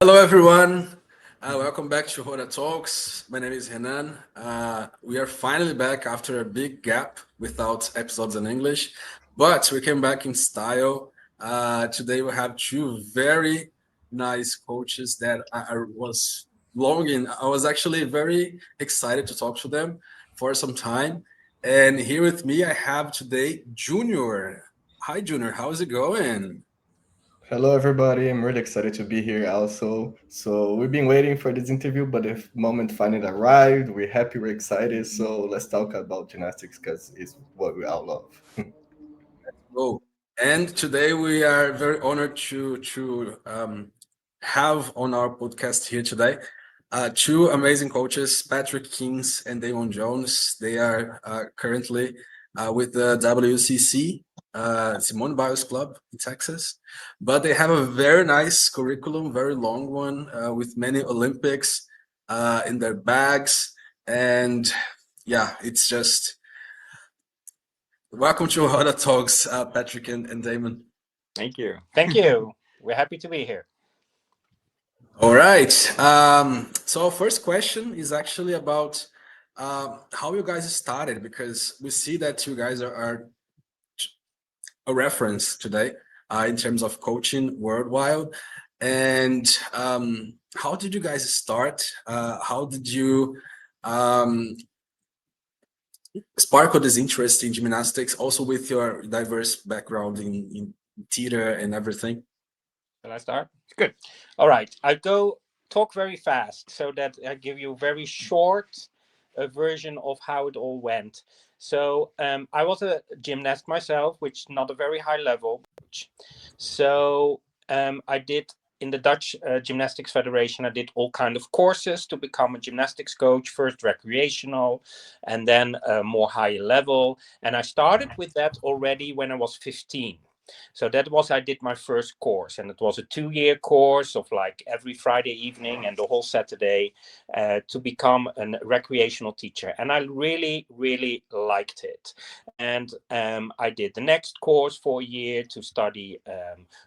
Hello, everyone. Welcome back to Roda Talks. My name is Renan. We are finally back after a big gap without episodes in English, but we came back in style. Today we have two very nice coaches that I was longing. I was actually very excited to talk to them for some time. And here with me, I have today Junior. Hi, Junior. How's it going? Hello, everybody. I'm really excited to be here also. So we've been waiting for this interview, but the moment finally arrived. We're happy, we're excited. So let's talk about gymnastics because it's what we all love. Oh, and today we are very honored have on our podcast here today two amazing coaches, Patrick Kiens and Damon Jones. They are currently with the WCC, Simone Biles Club in Texas, but they have a very nice curriculum, very long one with many Olympics in their bags, and yeah, it's just welcome to Roda Talks, Patrick and Damon. Thank you. Thank you. We're happy to be here. All right. So our first question is actually about how you guys started, because we see that you guys are a reference today in terms of coaching worldwide. And how did you guys start? How did you um, sparkle this interest in gymnastics, also with your diverse background in theater and everything? Shall I start? Good. All right. I'll go talk very fast so that I give you a very short version of how it all went. So I was a gymnast myself, which not a very high level. So I did in the Dutch Gymnastics Federation. I did all kind of courses to become a gymnastics coach. First recreational, and then more higher level. And I started with that already when I was 15. So that was, I did my first course, and it was a 2-year course of like every Friday evening and the whole Saturday to become a recreational teacher. And I really, really liked it. And I did the next course for a year to study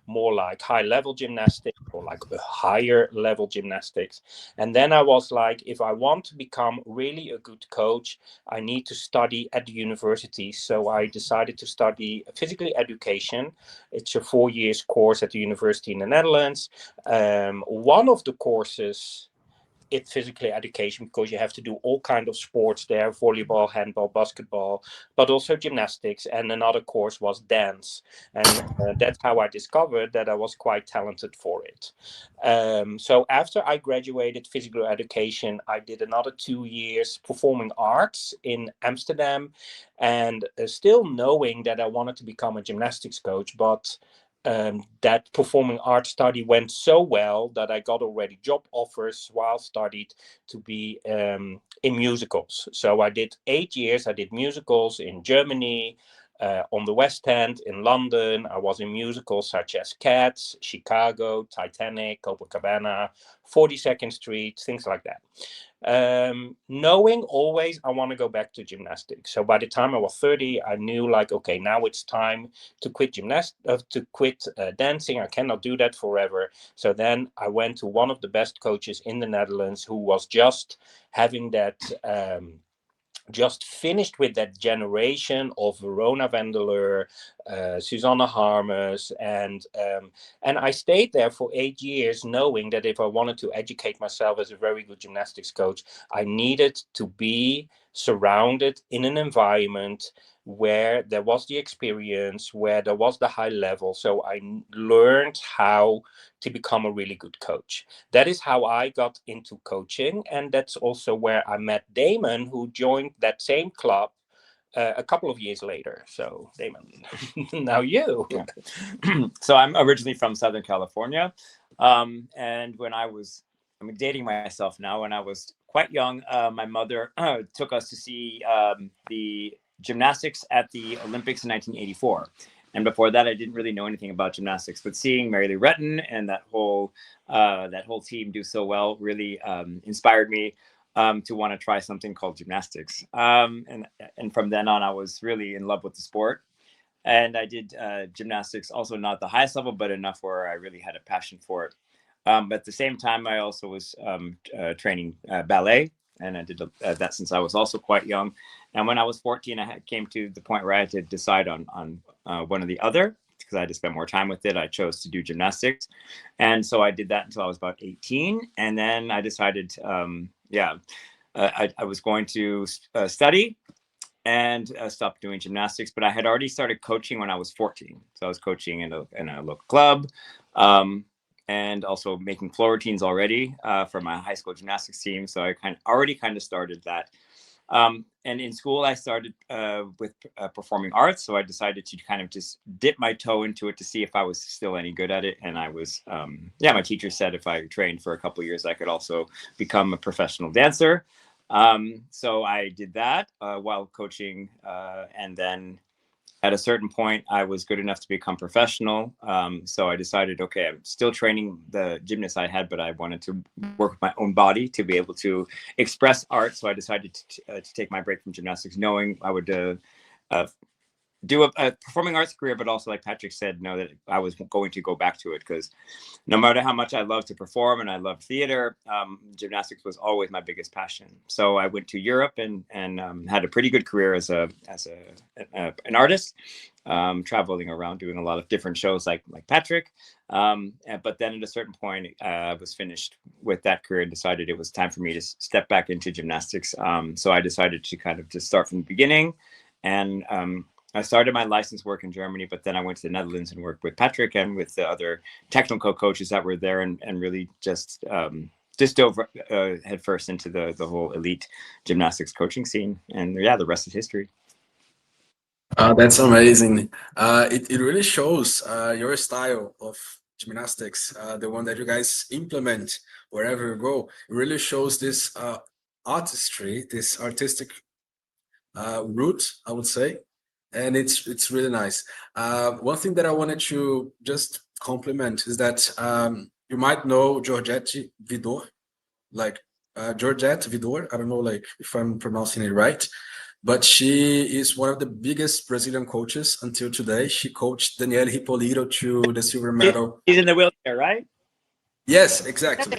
more like high level gymnastics or like a higher level gymnastics. And then I was like, if I want to become really a good coach, I need to study at the university. So I decided to study physical education. It's a 4 years course at the university in the Netherlands. One of the courses, it's physical education, because you have to do all kind of sports there: volleyball, handball, basketball, but also gymnastics. And another course was dance, and that's how I discovered that I was quite talented for it. So after I graduated physical education, I did another 2 years performing arts in Amsterdam, and still knowing that I wanted to become a gymnastics coach, but that performing arts study went so well that I got already job offers while studied to be in musicals. So I did 8 years. I did musicals in Germany, on the West End, in London. I was in musicals such as Cats, Chicago, Titanic, Copacabana, 42nd Street, things like that. Knowing always I want to go back to gymnastics. So by the time I was 30, I knew like, okay, now it's time to quit dancing. I cannot do that forever. So then I went to one of the best coaches in the Netherlands, who was just having that just finished with that generation of Verona Vandeleur, Susanne Harmes, and I stayed there for 8 years, knowing that if I wanted to educate myself as a very good gymnastics coach, I needed to be surrounded in an environment where there was the experience, where there was the high level. So I learned how to become a really good coach. That is how I got into coaching. And that's also where I met Damon, who joined that same club a couple of years later. So Damon, now you. Yeah. So I'm originally from Southern California. And when I'm dating myself now, when I was quite young, my mother took us to see the gymnastics at the Olympics in 1984. And before that, I didn't really know anything about gymnastics, but seeing Mary Lou Retton and that whole team do so well really inspired me to want to try something called gymnastics. And from then on, I was really in love with the sport. And I did gymnastics, also not the highest level, but enough where I really had a passion for it. But at the same time, I also was training ballet, and I did that since I was also quite young. And when I was 14, came to the point where I had to decide on one or the other, because I had to spend more time with it. I chose to do gymnastics, and so I did that until I was about 18, and then I decided, I was going to study and stopped doing gymnastics. But I had already started coaching when I was 14, so I was coaching in a local club. And also making floor routines already for my high school gymnastics team. So I already started that. And in school, I started with performing arts. So I decided to kind of just dip my toe into it to see if I was still any good at it. And I was, my teacher said if I trained for a couple of years, I could also become a professional dancer. So I did that while coaching. And then at a certain point, I was good enough to become professional. So I decided, okay, I'm still training the gymnast I had, but I wanted to work with my own body to be able to express art. So I decided to take my break from gymnastics, knowing I would do a performing arts career, but also, like Patrick said, know that I was going to go back to it, because no matter how much I love to perform and I love theater, gymnastics was always my biggest passion. So I went to Europe and had a pretty good career as an artist, traveling around doing a lot of different shows like Patrick. But then at a certain point, I was finished with that career and decided it was time for me to step back into gymnastics. So I decided to kind of just start from the beginning, and I started my license work in Germany, but then I went to the Netherlands and worked with Patrick and with the other technical coaches that were there, and really just dove headfirst into the whole elite gymnastics coaching scene. And the rest is history. That's amazing. It really shows your style of gymnastics, the one that you guys implement wherever you go. It really shows this artistry, this artistic route, I would say, and it's really nice. One thing that I wanted to just compliment is that you might know Georgette Vidor, like Georgette Vidor. I don't know, like if I'm pronouncing it right, but she is one of the biggest Brazilian coaches until today. She coached Daniele Hippolito to the silver medal. He's in the wheelchair, right? Yes, exactly.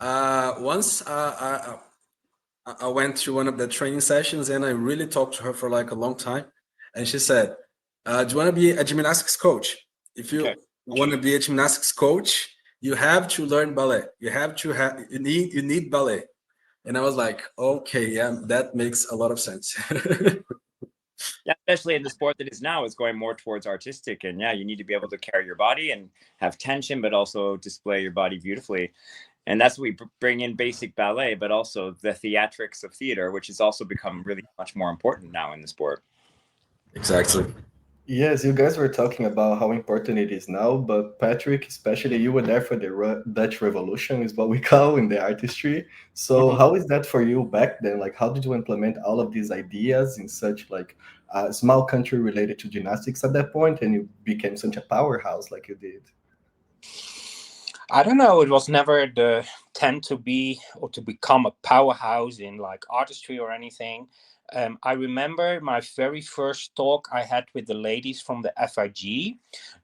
Once I went to one of the training sessions and I really talked to her for like a long time. And she said, do you want to be a gymnastics coach? If you want to be a gymnastics coach, you have to learn ballet. You need ballet. And I was like, okay, yeah, that makes a lot of sense. Yeah, especially in the sport that is now, is going more towards artistic, and you need to be able to carry your body and have tension, but also display your body beautifully. And that's what we bring in basic ballet, but also the theatrics of theater, which has also become really much more important now in the sport. Exactly. Yes, you guys were talking about how important it is now, but Patrick, especially you were there for the Dutch Revolution, is what we call in the artistry. So how is that for you back then? Like, how did you implement all of these ideas in such like a small country related to gymnastics at that point, and you became such a powerhouse like you did? I don't know. It was never the tend to be or to become a powerhouse in like artistry or anything. I remember my very first talk I had with the ladies from the FIG,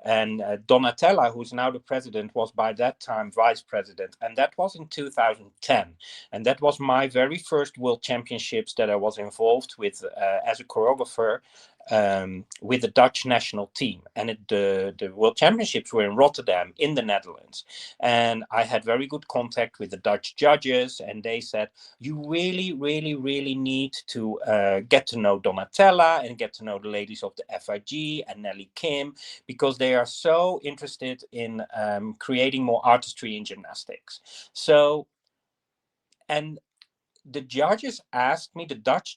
and Donatella, who's now the president, was by that time vice president, and that was in 2010. And that was my very first World Championships that I was involved with as a choreographer with the Dutch national team. And the World Championships were in Rotterdam in the Netherlands. And I had very good contact with the Dutch judges, and they said, you really, really, really need to get to know Donatella and get to know the ladies of the FIG and Nelly Kim, because they are so interested in creating more artistry in gymnastics. So, and the Dutch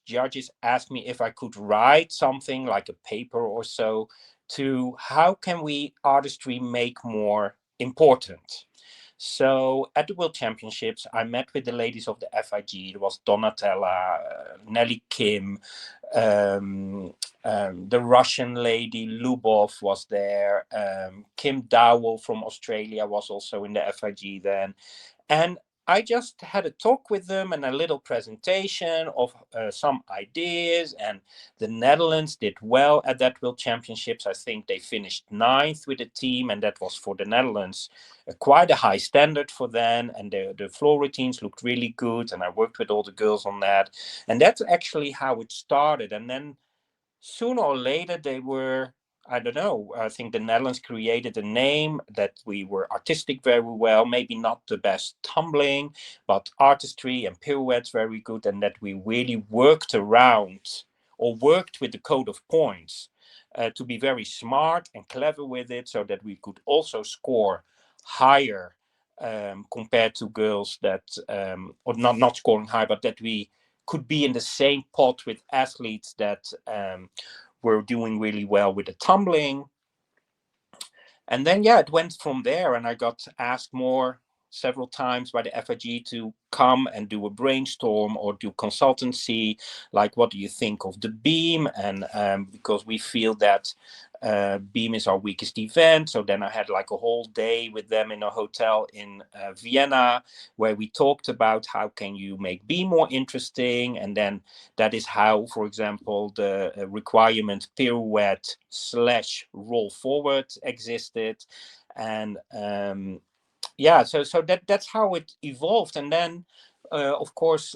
judges asked me if I could write something like a paper or so to how can we artistry make more important. So at the World Championships, I met with the ladies of the FIG. There was Donatella, Nelly Kim, the Russian lady Lubov was there. Kim Dowell from Australia was also in the FIG then. And I just had a talk with them and a little presentation of some ideas. And the Netherlands did well at that World Championships. I think they finished 9th with the team, and that was for the Netherlands quite a high standard for them. And the floor routines looked really good. And I worked with all the girls on that. And that's actually how it started. And then sooner or later they were, I don't know, I think the Netherlands created a name that we were artistic very well, maybe not the best tumbling, but artistry and pirouettes very good, and that we really worked around or worked with the code of points to be very smart and clever with it, so that we could also score higher compared to girls that, or not scoring high, but that we could be in the same pot with athletes that were doing really well with the tumbling. And then, yeah, it went from there. And I got asked several times by the FIG to come and do a brainstorm or do consultancy, like what do you think of the beam? And because we feel that beam is our weakest event. So then I had like a whole day with them in a hotel in Vienna, where we talked about how can you make beam more interesting. And then that is how, for example, the requirement pirouette / roll forward existed. And yeah, so that's how it evolved. And then of course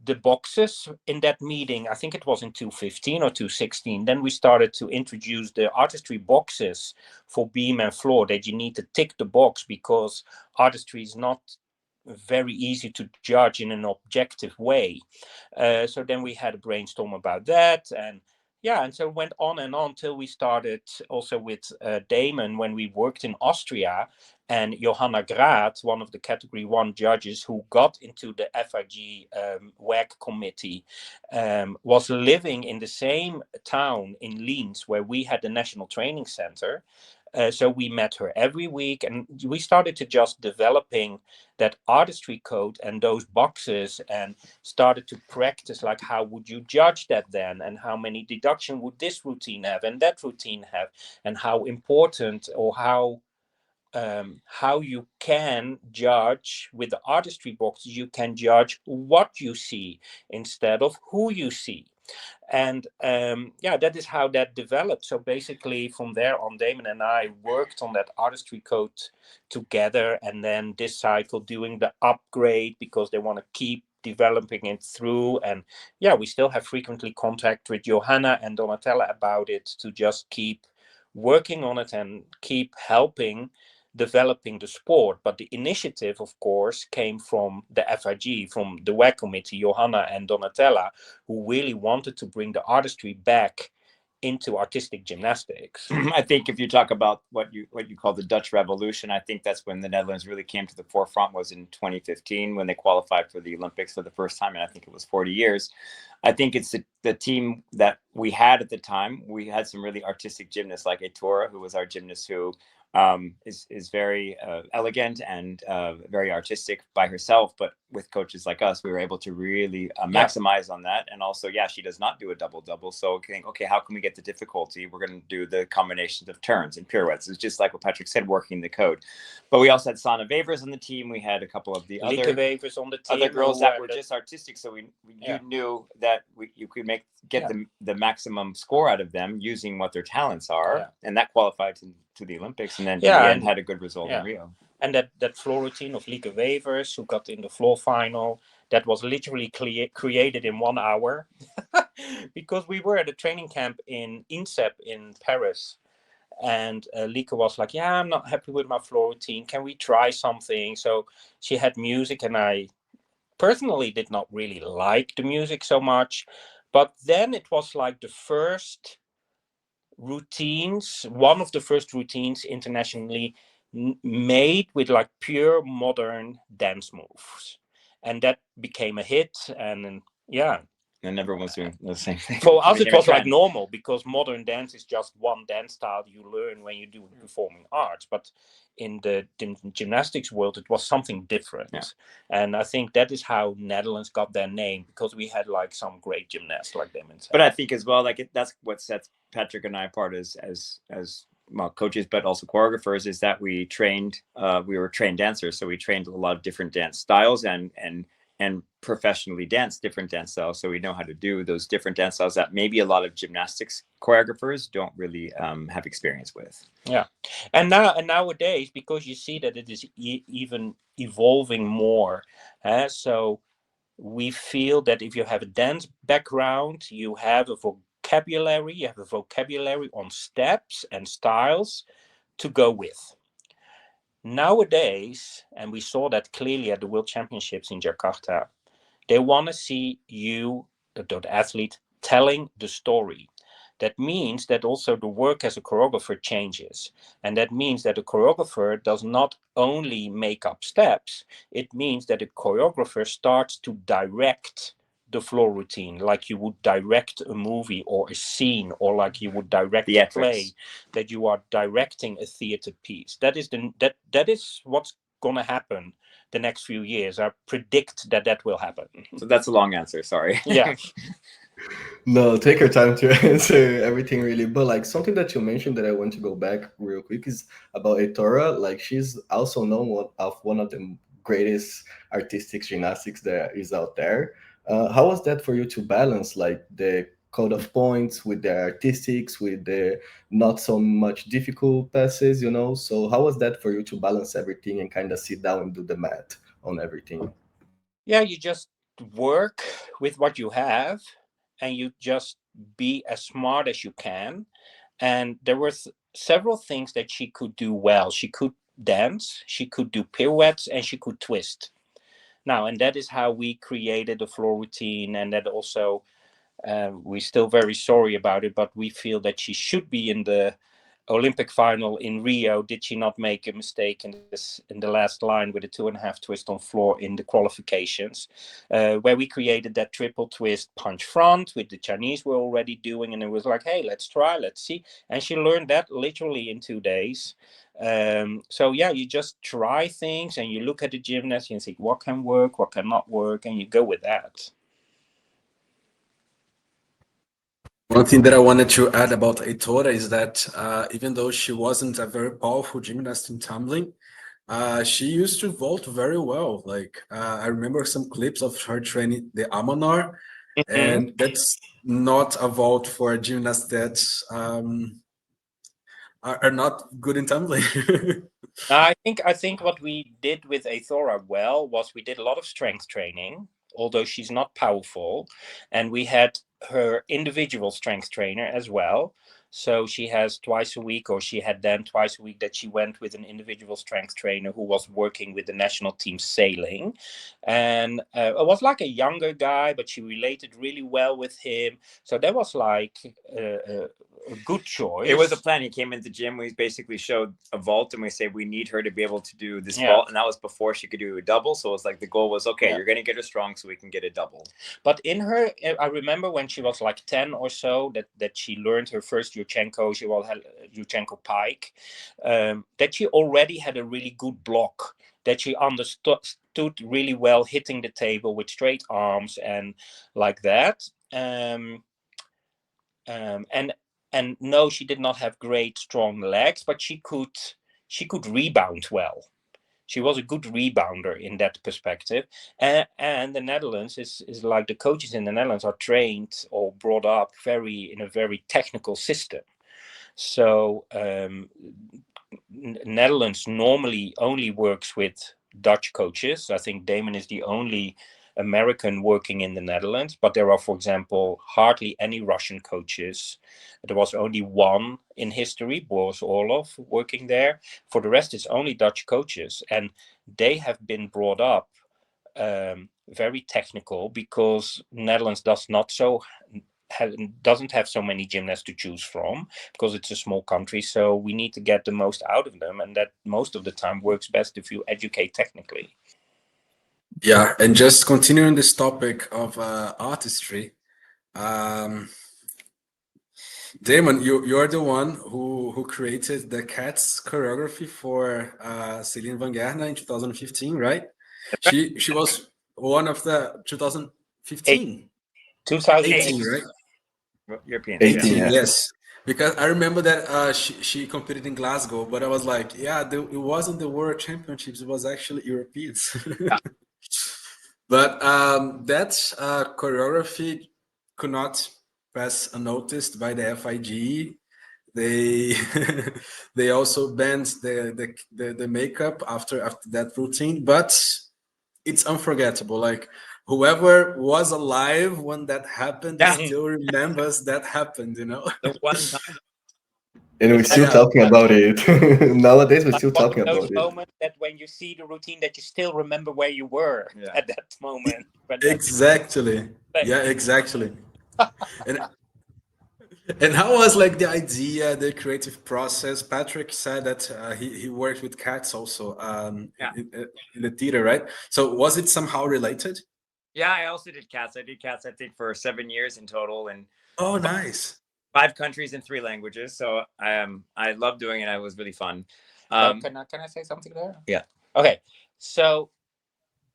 the boxes in that meeting, I think it was in 2015 or 2016, then we started to introduce the artistry boxes for beam and floor, that you need to tick the box because artistry is not very easy to judge in an objective way. So then we had a brainstorm about that, and yeah, and so it went on and on till we started also with Daymon when we worked in Austria. And Johanna Graat, one of the category 1 judges who got into the FIG WAG committee, was living in the same town in Linz where we had the National Training Center. So we met her every week, and we started to just developing that artistry code and those boxes, and started to practice like how would you judge that then, and how many deduction would this routine have and that routine have, and how important or how you can judge with the artistry boxes. You can judge what you see instead of who you see. And yeah, that is how that developed. So basically from there on, Daymon and I worked on that artistry code together, and then this cycle doing the upgrade because they want to keep developing it through. And yeah, we still have frequently contact with Johanna and Donatella about it, to just keep working on it and keep helping developing the sport. But the initiative, of course, came from the FIG, from the WAC committee, Johanna and Donatella, who really wanted to bring the artistry back into artistic gymnastics. I think if you talk about what you call the Dutch Revolution, I think that's when the Netherlands really came to the forefront, was in 2015 when they qualified for the Olympics for the first time, and I think it was 40 years. I think it's the team that we had at the time. We had some really artistic gymnasts like Eythora, who was our gymnast, who is very elegant and very artistic by herself, but with coaches like us, we were able to really maximize on that. And also, yeah, she does not do a double, so okay, how can we get the difficulty? We're going to do the combinations of turns and pirouettes. It's just like what Patrick said, working the code. But we also had Sana Wevers on the team. We had a couple of the other Wevers on the team, other girls that were just artistic, so you knew that you could get the maximum score out of them using what their talents are, and that qualified to the Olympics, and then in the end had a good result in Rio. And that floor routine of Lieke Wevers, who got in the floor final, that was literally created in 1 hour because we were at a training camp in INSEP in Paris. And Lieke was like, yeah, I'm not happy with my floor routine. Can we try something? So she had music, and I personally did not really like the music so much. But then it was like the first routines, one of the first routines internationally made with like pure modern dance moves, and that became a hit. And yeah, and everyone's doing the same thing. For us it was like normal, because modern dance is just one dance style you learn when you do performing arts, but in the gymnastics world it was something different. And I think that is how Netherlands got their name, because we had like some great gymnasts like them. But I think as well, like that's what sets Patrick and I apart as coaches, but also choreographers, is that we were trained dancers. So we trained a lot of different dance styles and professionally danced different dance styles. So we know how to do those different dance styles that maybe a lot of gymnastics choreographers don't really have experience with. Yeah. And nowadays, because you see that it is even evolving more, so we feel that if you have a dance background, you have a vocabulary on steps and styles to go with. Nowadays, and we saw that clearly at the World Championships in Jakarta, they want to see you, the athlete, telling the story. That means that also the work as a choreographer changes. And that means that a choreographer does not only make up steps, it means that a choreographer starts to direct the floor routine, like you would direct a movie or a scene, or like you would direct a play, that you are directing a theater piece. That is what's gonna happen the next few years. I predict that will happen. So that's a long answer, sorry. Yeah. No, take your time to answer everything really. But like something that you mentioned that I want to go back real quick is about Eythora. Like she's also known one of the greatest artistic gymnastics that is out there. How was that for you to balance like the code of points with the artistics, with the not so much difficult passes, you know? So how was that for you to balance everything and kind of sit down and do the math on everything? Yeah, you just work with what you have, and you just be as smart as you can. And there were several things that she could do well. She could dance, she could do pirouettes, and she could twist. Now, and that is how we created the floor routine. And that also, we're still very sorry about it, but we feel that she should be in the Olympic final in Rio. Did she not make a mistake in the last line with a 2.5 twist on floor in the qualifications, where we created that triple twist punch front, which the Chinese were already doing, and it was like, hey, let's try, let's see. And she learned that literally in 2 days. So yeah, you just try things and you look at the gymnast and think what can work, what cannot work, and you go with that. One thing that I wanted to add about Eythora is that even though she wasn't a very powerful gymnast in tumbling, she used to vault very well. Like I remember some clips of her training the Amanar, and that's not a vault for a gymnast that are not good in tumbling. I think what we did with Eythora well was we did a lot of strength training, although she's not powerful, and we had her individual strength trainer as well. So she has twice a week, or she had then twice a week, that she went with an individual strength trainer who was working with the national team sailing. And it was like a younger guy, but she related really well with him. So that was like a good choice. It was a plan. He came into gym. We basically showed a vault, and we say we need her to be able to do this vault, and that was before she could do a double. So it's like the goal was, okay, you're going to get her strong so we can get a double. But in her, I remember when she was like 10 or so, that she learned her first Yurchenko. She will have Yurchenko pike. That she already had a really good block. That she understood really well, hitting the table with straight arms and like that. And no, she did not have great strong legs, but she could rebound well. She was a good rebounder in that perspective. And the Netherlands is like, the coaches in the Netherlands are trained or brought up in a very technical system. So Netherlands normally only works with Dutch coaches. I think Daymon is the only American working in the Netherlands, but there are, for example, hardly any Russian coaches. There was only one in history, Boris Orlov, working there. For the rest, it's only Dutch coaches, and they have been brought up very technical, because Netherlands doesn't have so many gymnasts to choose from, because it's a small country. So we need to get the most out of them, and that most of the time works best if you educate technically. Yeah, and just continuing this topic of artistry, Daymon, you're the one who created the Cats choreography for Celine van Gerner in 2015, right? She was one of the 2015. 2018, 18, right? European. 18, yes. Because I remember that she competed in Glasgow, but I was like, yeah, it wasn't the World Championships; it was actually Europeans. Yeah. But that choreography could not pass unnoticed by the FIGE. They they also banned the makeup after that routine, but it's unforgettable. Like whoever was alive when that happened Yeah. still remembers that happened. You know. The one time. And we're It's like, still Yeah. talking about it. Nowadays, we're Like still one of talking those about it. moments that when you see the routine, that you still remember where you were Yeah. at that moment. When that Exactly. Yeah, exactly. And how was like the idea, the creative process? Patrick said that he worked with cats also Yeah. in the theater, right? So was it somehow related? Yeah, I also did cats. I did cats, I think, for 7 years in total in Oh, nice. 5 countries and 3 languages. So I love doing it. It was really fun. can I say something there? Yeah. Okay, so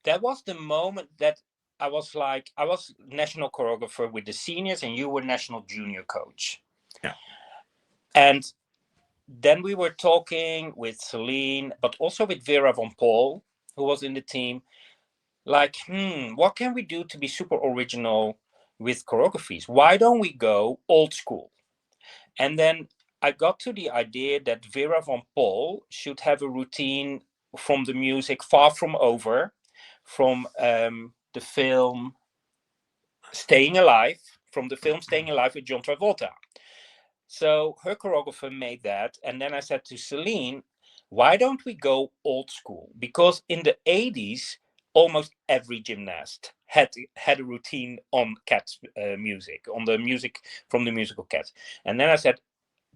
that was the moment that I was national choreographer with the seniors, and you were national junior coach. Yeah. And then we were talking with Celine, but also with Vera von Paul, who was in the team. Like, what can we do to be super original with choreographies? Why don't we go old school? And then I got to the idea that Vera von Paul should have a routine from the music Far From Over, from the film Staying Alive, with John Travolta. So her choreographer made that. And then I said to Celine, why don't we go old school? Because in the 80s, almost every gymnast had a routine on Cats music, on the music from the musical Cats. And then I said,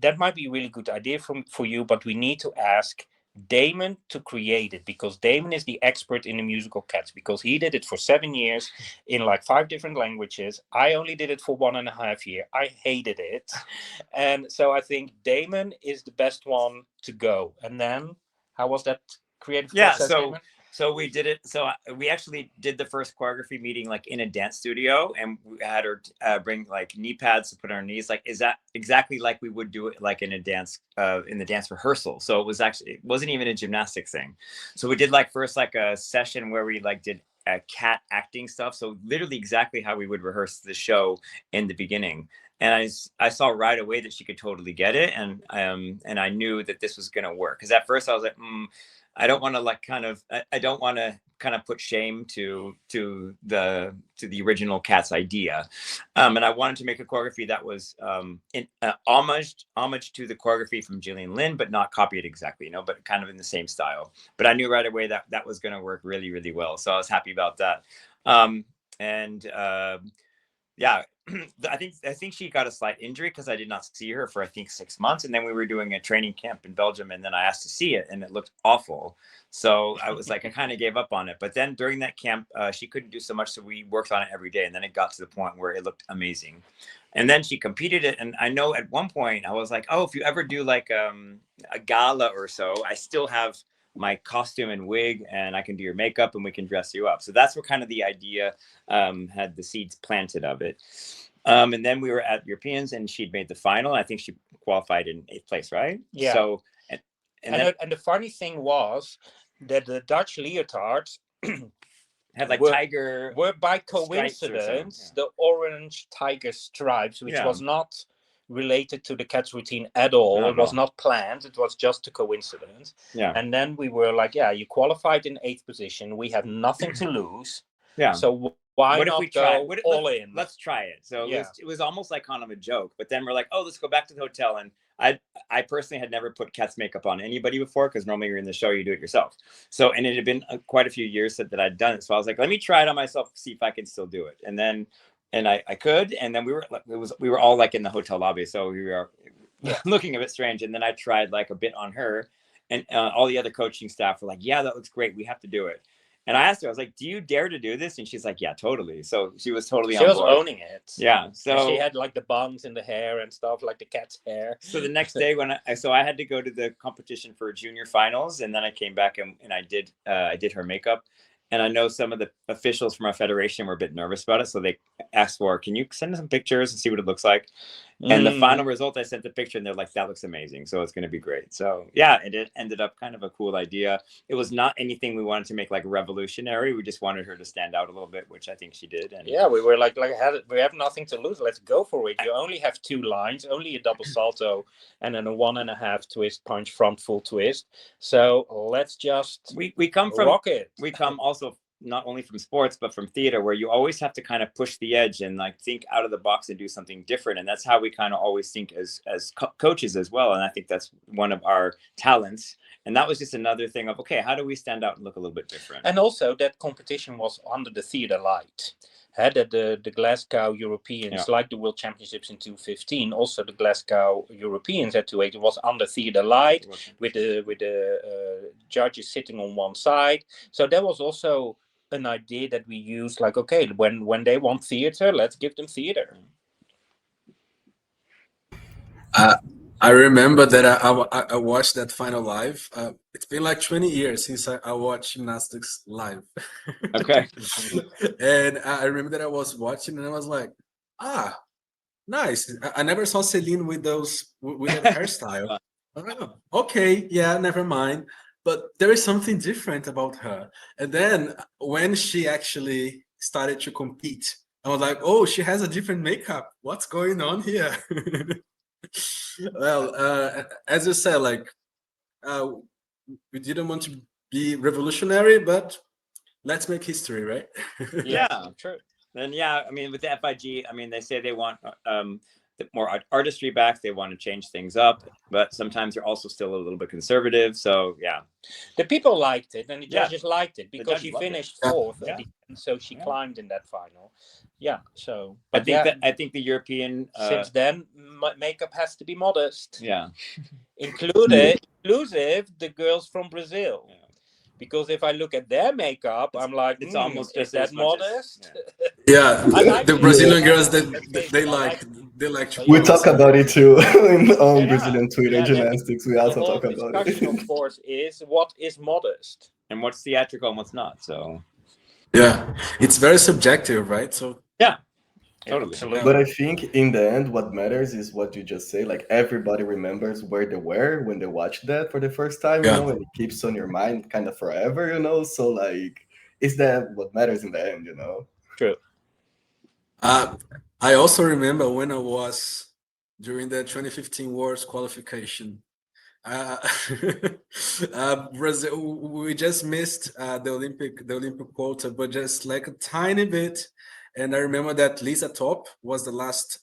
that might be a really good idea for you, but we need to ask Daymon to create it, because Daymon is the expert in the musical Cats, because he did it for 7 years in like 5 different languages. I only did it for 1.5 years. I hated it. And so I think Daymon is the best one to go. And then how was that creative process, Daymon? So we did it. So we actually did the first choreography meeting like in a dance studio, and we had her bring like knee pads to put on her knees. Like, is that exactly like we would do it like in a dance in the dance rehearsal? So it wasn't even a gymnastics thing. So we did like first like a session where we like did cat acting stuff. So literally exactly how we would rehearse the show in the beginning. And I saw right away that she could totally get it, and I knew that this was going to work, because at first I was like, I don't want to like I don't want to kind of put shame to the original Cats idea, and I wanted to make a choreography that was in homage to the choreography from Gillian Lynn, but not copy it exactly, but kind of in the same style. But I knew right away that that was going to work really, really well, so I was happy about that. Yeah, I think she got a slight injury because I did not see her for I think 6 months, and then we were doing a training camp in Belgium, and then I asked to see it, and it looked awful. So I was like, I kind of gave up on it. But then during that camp, she couldn't do so much, so we worked on it every day, and then it got to the point where it looked amazing. And then she competed it, and I know at one point I was like, oh, if you ever do like a gala or so, I still have my costume and wig, and I can do your makeup, and we can dress you up. So that's where kind of the idea had the seeds planted of it. And then we were at Europeans, and she'd made the final. I think she qualified in 8th place, right? Yeah. So and the funny thing was that the Dutch leotards had like tiger were by coincidence the orange tiger stripes, which was not related to the Cats routine at all. It was not planned. It was just a coincidence. Yeah. And then we were like, yeah, you qualified in 8th position. We have nothing to lose. Yeah. So why what not if we try all in? Let's try it. So Yeah. it was almost like kind of a joke. But then we're like, oh, let's go back to the hotel. And I personally had never put Cats makeup on anybody before, because normally you're in the show, you do it yourself. So, and it had been quite a few years that I'd done it. So I was like, let me try it on myself, see if I can still do it. And then, and I could. And then we were all like in the hotel lobby. So we were looking a bit strange. And then I tried like a bit on her, and all the other coaching staff were like, yeah, that looks great. We have to do it. And I asked her, I was like, do you dare to do this? And she's like, yeah, totally. So she was totally on board. She was owning it. Yeah. So and she had like the buns in the hair and stuff, like the cat's hair. So the next day I had to go to the competition for junior finals, and then I came back and I did her makeup. And I know some of the officials from our federation were a bit nervous about it. So they asked can you send us some pictures and see what it looks like? And the final result, I sent the picture and they're like, that looks amazing. So it's going to be great. So yeah, it ended up kind of a cool idea. It was not anything we wanted to make like revolutionary. We just wanted her to stand out a little bit, which I think she did. And yeah, we were like we have nothing to lose. Let's go for it. You only have 2 lines, only a double salto and then a 1.5 twist punch front full twist. So let's just we come from rock it. We come also not only from sports but from theater, where you always have to kind of push the edge and like think out of the box and do something different, and that's how we kind of always think as coaches as well. And I think that's one of our talents, and that was just another thing of, okay, how do we stand out and look a little bit different? And also that competition was under the theater light. Had the Glasgow Europeans, like the World Championships in 2015, also the Glasgow Europeans at 2018 was under theater light with the judges sitting on one side. So there was also an idea that we used, like, okay, when they want theater, let's give them theater. I remember that I watched that final live. It's been like 20 years since I watched gymnastics live. Okay. And I remember that I was watching and I was like, nice. I never saw Celine with that hairstyle. Okay, yeah, never mind. But there is something different about her. And then when she actually started to compete, I was like, oh, she has a different makeup. What's going on here? Well, as you said, like, we didn't want to be revolutionary, but let's make history, right? Yeah, true. And yeah, I mean, with the FIG, I mean, they say they want more artistry back. They want to change things up, but sometimes they're also still a little bit conservative. So yeah, the people liked it, and the judges liked it because she finished 4th at the end, so she climbed in that final. Yeah, so I think the European since then makeup has to be modest. Yeah, inclusive the girls from Brazil. Yeah. Because if I look at their makeup, I'm like, it's almost just that modest. Yeah, the Brazilian girls they like to. We talk about it too on Brazilian Twitter gymnastics. We also talk about it. Of course, is what is modest and what's theatrical and what's not. So yeah, it's very subjective, right? So yeah. Totally. But I think in the end, what matters is what you just say. Like, everybody remembers where they were when they watched that for the first time, you know, and it keeps on your mind kind of forever, you know. So, like, is that what matters in the end, you know? True. I also remember when I was during the 2015 Worlds qualification. Brazil, we just missed the Olympic quota, but just like a tiny bit. And I remember that Lisa Top was the last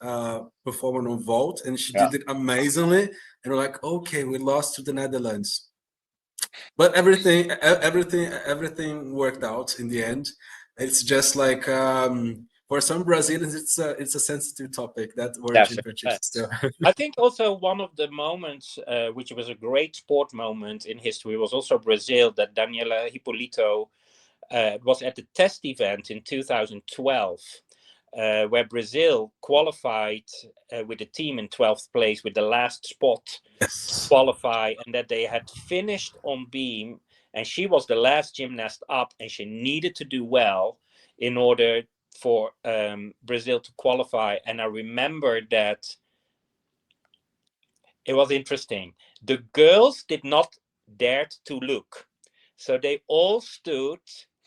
performer on vault, and she did it amazingly. And we're like, okay, we lost to the Netherlands, but everything worked out in the end. It's just like for some Brazilians, it's a sensitive topic, that World Championship still. I think also one of the moments, which was a great sport moment in history, was also Brazil. That Daniela Hipólito was at the test event in 2012, where Brazil qualified with the team in 12th place with the last spot qualify, and that they had finished on beam, and she was the last gymnast up, and she needed to do well in order for Brazil to qualify. And I remember that it was interesting. The girls did not dare to look. So they all stood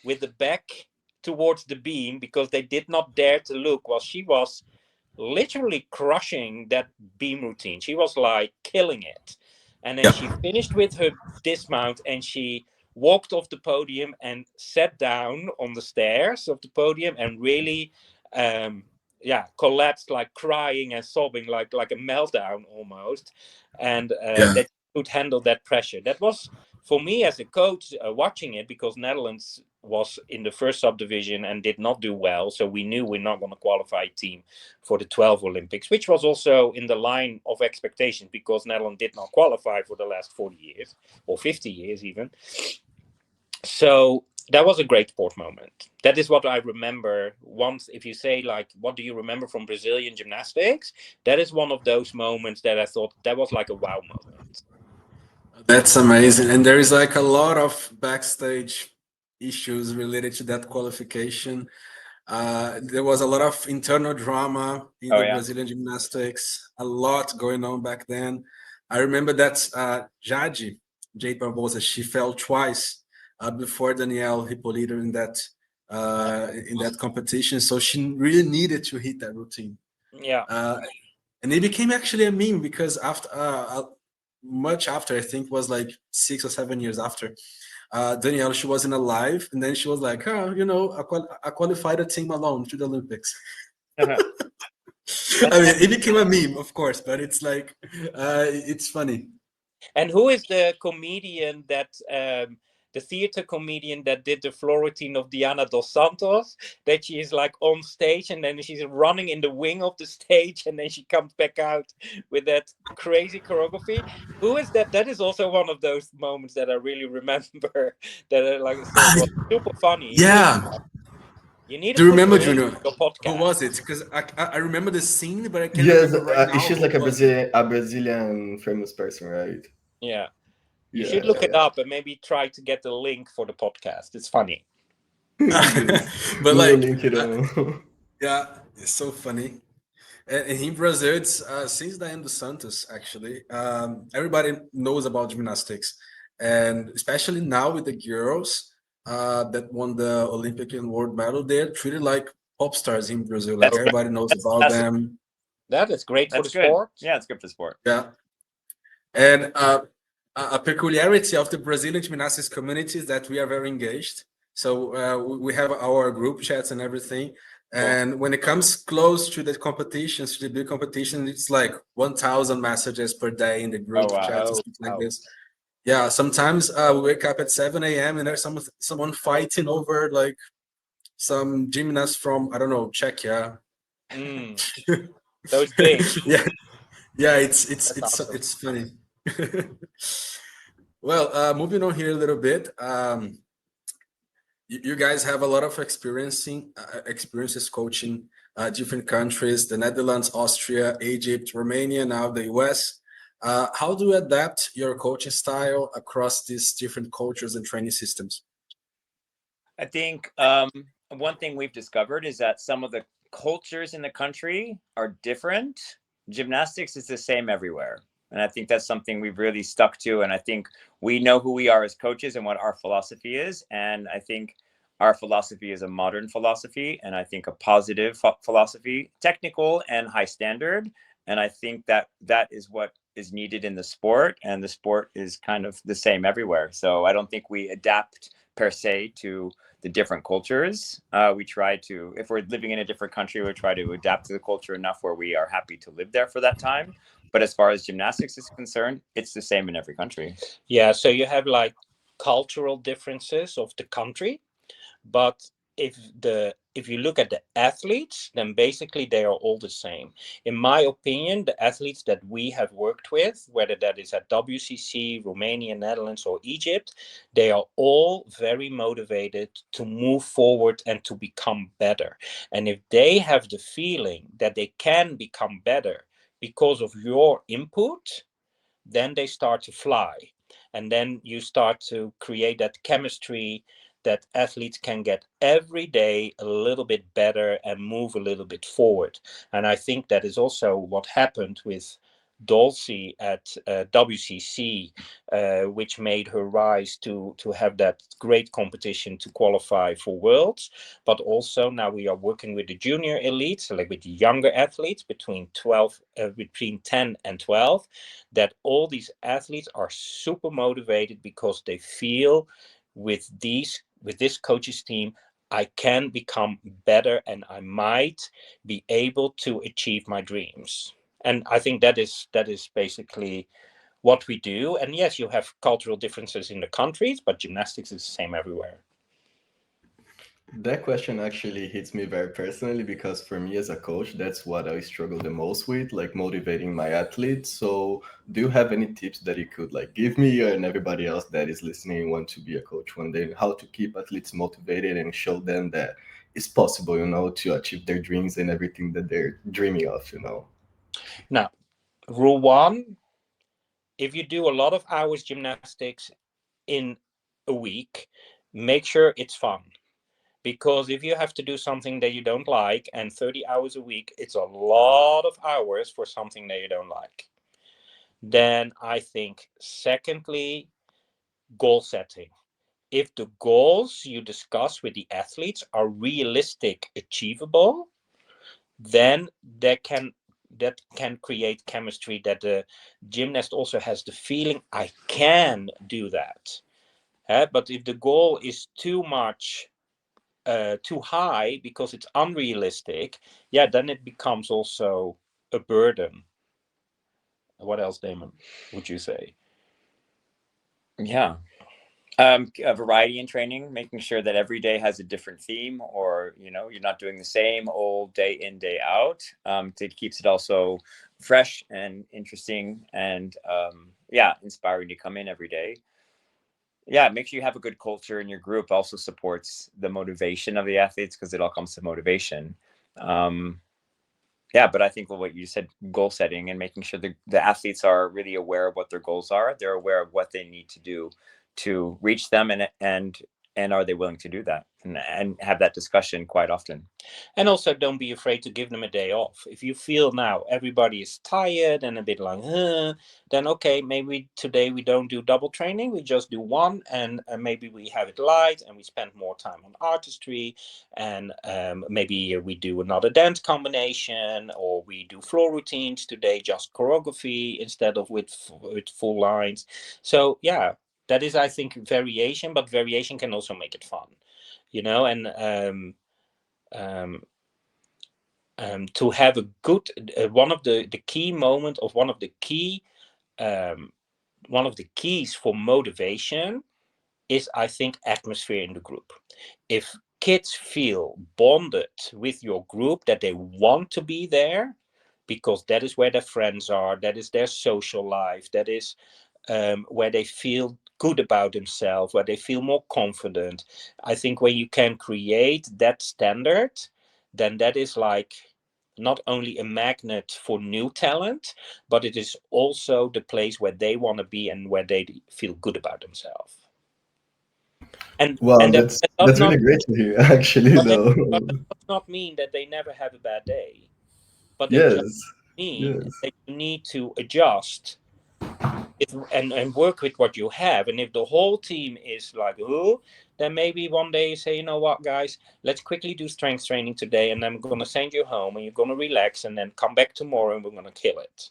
with the back towards the beam because they did not dare to look while she was literally crushing that beam routine. She was like killing it. And then she finished with her dismount and she walked off the podium and sat down on the stairs of the podium and really collapsed, like crying and sobbing, like a meltdown almost. And they could handle that pressure. That was, for me as a coach, watching it, because Netherlands was in the first subdivision and did not do well. So we knew we're not going to qualify a team for the 12 Olympics, which was also in the line of expectations because Netherlands did not qualify for the last 40 years or 50 years even. So that was a great sport moment. That is what I remember. Once, if you say, like, what do you remember from Brazilian gymnastics? That is one of those moments that I thought that was like a wow moment. That's amazing. And there is like a lot of backstage issues related to that qualification. There was a lot of internal drama in Oh the yeah. Brazilian gymnastics, a lot going on back then. I remember that Jade Barbosa, she fell twice before Danielle Hippolito in that competition. So she really needed to hit that routine. Yeah. And it became actually a meme because after much after, I think was like 6 or 7 years after, Danielle, she wasn't alive, and then she was like, "Oh, I qualified a team alone to the Olympics." Uh-huh. I mean, it became a meme, of course, but it's like, it's funny. And who is the comedian that the theater comedian that did the floor routine of Diana dos Santos? That she is like on stage and then she's running in the wing of the stage and then she comes back out with that crazy choreography. Who is that? That is also one of those moments that I really remember. That I like thought was super funny. Yeah. You need to Do you put remember, the link Junior? to your Who podcast. was it? Because I remember the scene, but I can't Yes, remember right now she's who like it was. A Brazilian famous person, right? Yeah. You Yeah, should look it up and maybe try to get the link for the podcast. It's funny. yes. But We will like, link it on. yeah, it's so funny. And in Brazil, it's since Diane dos Santos, actually. Everybody knows about gymnastics. And especially now with the girls that won the Olympic and world medal, they're treated like pop stars in Brazil. Like That's good. everybody knows That's about fantastic. them. That is great for the That's good. sport. Yeah, it's good for sport. Yeah. And a peculiarity of the Brazilian gymnastics community is that we are very engaged. So we have our group chats and everything. And when it comes close to the competitions, to the big competition, it's like 1,000 messages per day in the group Oh wow. chats and stuff like this. Yeah, sometimes we wake up at 7 a.m. and there's someone fighting over like some gymnast from, I don't know, Czechia. Mm, those things. Yeah, yeah, it's it's That's it's awesome. it's funny. Well, moving on here a little bit. You guys have a lot of experiences coaching different countries: the Netherlands, Austria, Egypt, Romania, now the US. How do you adapt your coaching style across these different cultures and training systems? I think one thing we've discovered is that some of the cultures in the country are different. Gymnastics is the same everywhere. And I think that's something we've really stuck to. And I think we know who we are as coaches and what our philosophy is. And I think our philosophy is a modern philosophy. And I think a positive philosophy, technical and high standard. And I think that that is what is needed in the sport. And the sport is kind of the same everywhere. So I don't think we adapt per se to the different cultures. We try to, if we're living in a different country, we try to adapt to the culture enough where we are happy to live there for that time. But as far as gymnastics is concerned, it's the same in every country. Yeah, so you have like cultural differences of the country, but if you look at the athletes, then basically they are all the same. In my opinion, the athletes that we have worked with, whether that is at WCC, Romania, Netherlands, or Egypt, they are all very motivated to move forward and to become better. And if they have the feeling that they can become better because of your input, then they start to fly. And then you start to create that chemistry that athletes can get every day a little bit better and move a little bit forward. And I think that is also what happened with Dulcy at WCC, which made her rise to have that great competition to qualify for Worlds. But also now we are working with the junior elites, so like with the younger athletes between 10 and 12, that all these athletes are super motivated because they feel with this coaches team, I can become better and I might be able to achieve my dreams. And I think that is basically what we do. And yes, you have cultural differences in the countries, but gymnastics is the same everywhere. That question actually hits me very personally because for me as a coach, that's what I struggle the most with, like motivating my athletes. So, do you have any tips that you could like give me and everybody else that is listening and want to be a coach one day, how to keep athletes motivated and show them that it's possible, to achieve their dreams and everything that they're dreaming of? Now, rule one, if you do a lot of hours gymnastics in a week, make sure it's fun. Because if you have to do something that you don't like and 30 hours a week, it's a lot of hours for something that you don't like. Then I think, secondly, goal setting. If the goals you discuss with the athletes are realistic, achievable, then that can create chemistry, that the gymnast also has the feeling, I can do that. But if the goal is too much, too high because it's unrealistic, then it becomes also a burden. What else, Damon, would you say? Yeah. A variety in training, making sure that every day has a different theme, or you're not doing the same old day in, day out. It keeps it also fresh and interesting, and inspiring to come in every day. Make sure you have a good culture in your group. Also supports the motivation of the athletes, because it all comes to motivation. But I think what you said, goal setting and making sure the athletes are really aware of what their goals are. They're aware of what they need to do to reach them, and are they willing to do that, and have that discussion quite often. And also, don't be afraid to give them a day off. If you feel now everybody is tired and a bit like, then okay, maybe today we don't do double training, we just do one, and maybe we have it light and we spend more time on artistry, and maybe we do another dance combination, or we do floor routines today, just choreography instead of with full lines. So that is, I think, variation, but variation can also make it fun, and to have a good one of the key moment of one of the keys for motivation is, I think, atmosphere in the group. If kids feel bonded with your group, that they want to be there because that is where their friends are, that is their social life, that is where they feel good about themselves, where they feel more confident. I think when you can create that standard, then that is like not only a magnet for new talent, but it is also the place where they want to be and where they feel good about themselves. And Well, that does that's not, really great to hear, actually, but though. that does not mean that they never have a bad day, but they Yes, just mean yes. that you need to adjust and work with what you have. And if the whole team is like, oh, then maybe one day you say, you know what, guys, let's quickly do strength training today, and I'm going to send you home and you're going to relax, and then come back tomorrow and we're going to kill it.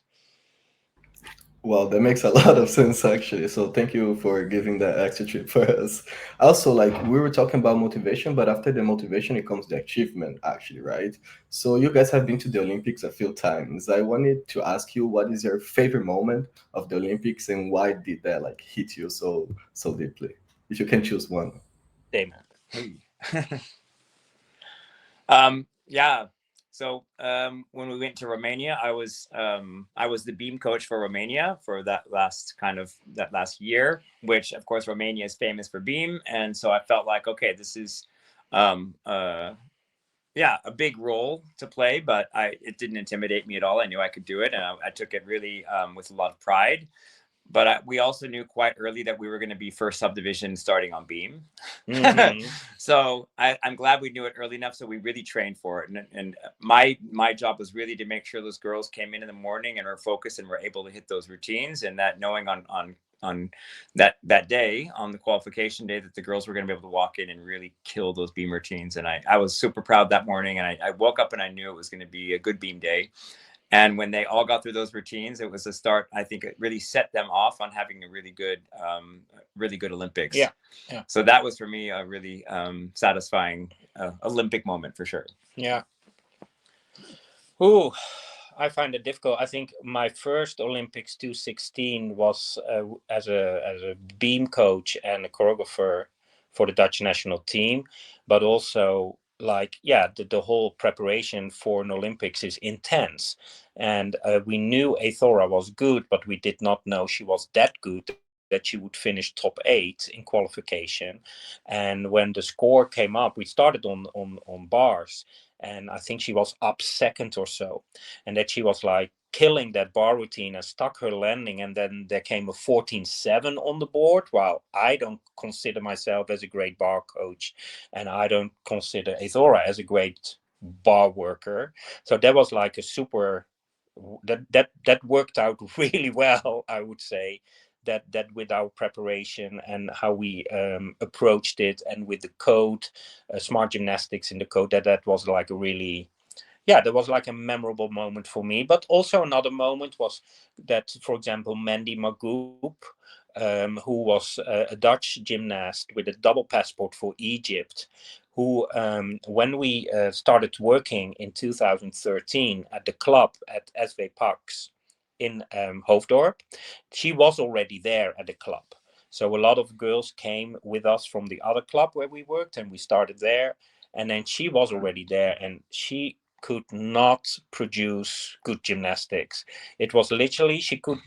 Well, that makes a lot of sense, actually. So thank you for giving that extra tip for us. Also, like we were talking about motivation, but after the motivation, it comes the achievement, actually, right? So you guys have been to the Olympics a few times. I wanted to ask you, what is your favorite moment of the Olympics, and why did that like hit you so deeply? If you can choose one. Damon. Hey. Yeah. So when we went to Romania, I was the beam coach for Romania for that last year, which of course Romania is famous for beam, and so I felt like, okay, this is a big role to play, but it didn't intimidate me at all. I knew I could do it, and I took it really with a lot of pride. But we also knew quite early that we were going to be first subdivision starting on beam. Mm-hmm. So I'm glad we knew it early enough, so we really trained for it. And my job was really to make sure those girls came in the morning and were focused and were able to hit those routines, and that knowing on that day, on the qualification day, that the girls were going to be able to walk in and really kill those beam routines. And I was super proud that morning, and I woke up and I knew it was going to be a good beam day. And when they all got through those routines, it was a start. I think it really set them off on having a really good Olympics. Yeah. So that was for me a really satisfying Olympic moment for sure. Yeah. Ooh, I find it difficult. I think my first Olympics 2016 was as a beam coach and a choreographer for the Dutch national team, but also the whole preparation for an Olympics is intense, and we knew Eythora was good, but we did not know she was that good that she would finish top 8 in qualification. And when the score came up, we started on bars, and I think she was up second or so, and that she was like killing that bar routine and stuck her landing, and then there came a 14-7 on the board. Well, I don't consider myself as a great bar coach, and I don't consider Eythora as a great bar worker. So that was like a super, that worked out really well, I would say. That with our preparation and how we approached it, and with the code, smart gymnastics in the code, that was like a really, yeah, that was like a memorable moment for me. But also another moment was that, for example, Mandy Magoop, who was a Dutch gymnast with a double passport for Egypt, who, when we started working in 2013 at the club at SV Pax in Hoofddorp, she was already there at the club. So a lot of girls came with us from the other club where we worked, and we started there. And then she was already there, and she could not produce good gymnastics. It was literally,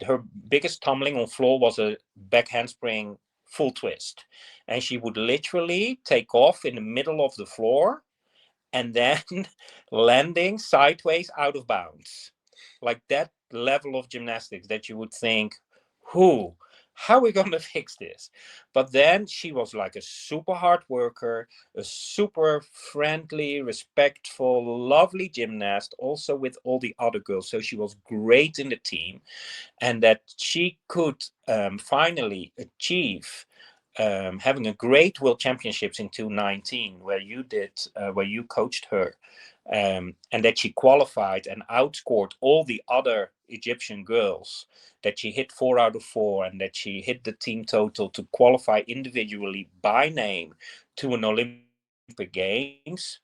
her biggest tumbling on floor was a back handspring full twist. And she would literally take off in the middle of the floor and then landing sideways out of bounds. Like that level of gymnastics that you would think, how are we going to fix this? But then she was like a super hard worker, a super friendly, respectful, lovely gymnast, also with all the other girls. So she was great in the team, and that she could finally achieve having a great World Championships in 2019, where you coached her, and that she qualified and outscored all the other Egyptian girls, that she hit 4 out of 4, and that she hit the team total to qualify individually by name to an Olympic Games.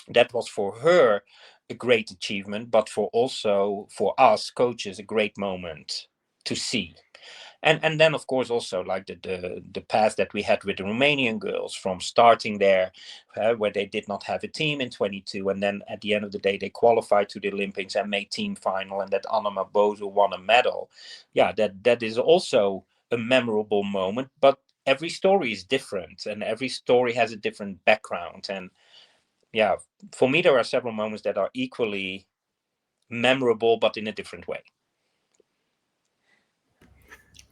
That was for her a great achievement, but for us coaches, a great moment to see. And then, of course, also like the path that we had with the Romanian girls, from starting there, where they did not have a team in 22, and then at the end of the day they qualified to the Olympics and made team final, and that Ana Barbosu won a medal. Yeah, that is also a memorable moment. But every story is different, and every story has a different background. And yeah, for me there are several moments that are equally memorable, but in a different way.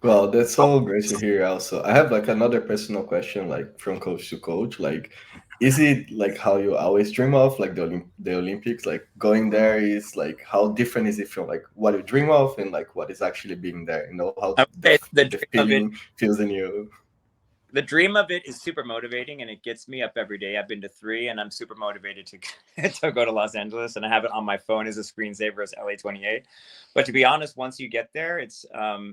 Well, that's so great to hear also. I have like another personal question, like from coach to coach. Like, is it like how you always dream of, like the Olympics? Like going there is like, how different is it from like what you dream of and like what is actually being there? You know how I would say the the dream of it. feeling feels in you. The dream of it is super motivating, and it gets me up every day. I've been to 3, and I'm super motivated to to go to Los Angeles, and I have it on my phone as a screensaver as LA28. But to be honest, once you get there, it's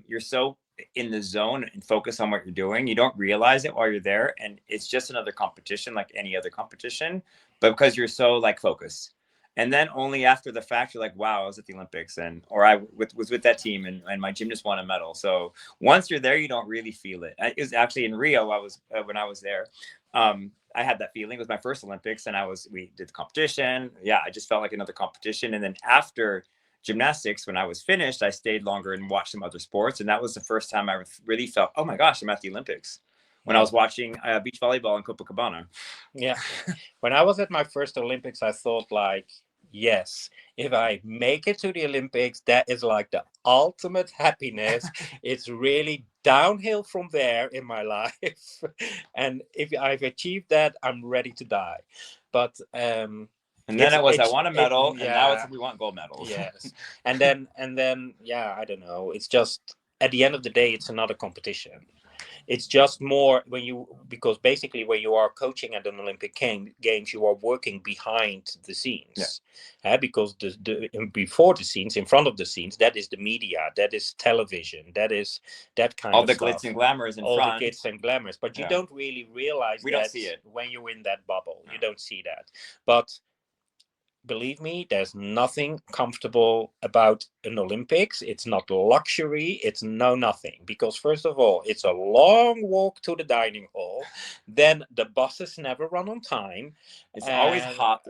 you're so in the zone and focus on what you're doing, you don't realize it while you're there, and it's just another competition like any other competition, but because you're so like focused. And then only after the fact, you're like, wow, I was at the Olympics, and or was with that team, and my gymnast won a medal. So once you're there, you don't really feel it. It was actually in Rio. I was when I was there. I had that feeling. It was my first Olympics, and we did the competition. Yeah, I just felt like another competition. And then after gymnastics, when I was finished, I stayed longer and watched some other sports, and that was the first time I really felt, oh my gosh, I'm at the Olympics. When I was watching beach volleyball in Copacabana. Yeah. When I was at my first Olympics, I thought like, yes, if I make it to the Olympics, that is like the ultimate happiness. It's really downhill from there in my life. And if I've achieved that, I'm ready to die. But and then I want a medal, yeah, and now it's we want gold medals. Yes. And then yeah, I don't know. It's just at the end of the day, it's another competition. It's just more because basically when you are coaching at an Olympic Games, you are working behind the scenes. Yeah. Because before the scenes, in front of the scenes, that is the media, that is television, that is that kind all of the stuff. Glitz and glamours in all front. the glitz and glamours, but you don't really realize we don't see it when you're in that bubble. You don't see that. But believe me, there's nothing comfortable about an Olympics. It's not luxury. It's nothing. Because first of all, it's a long walk to the dining hall. Then the buses never run on time. It's always hot.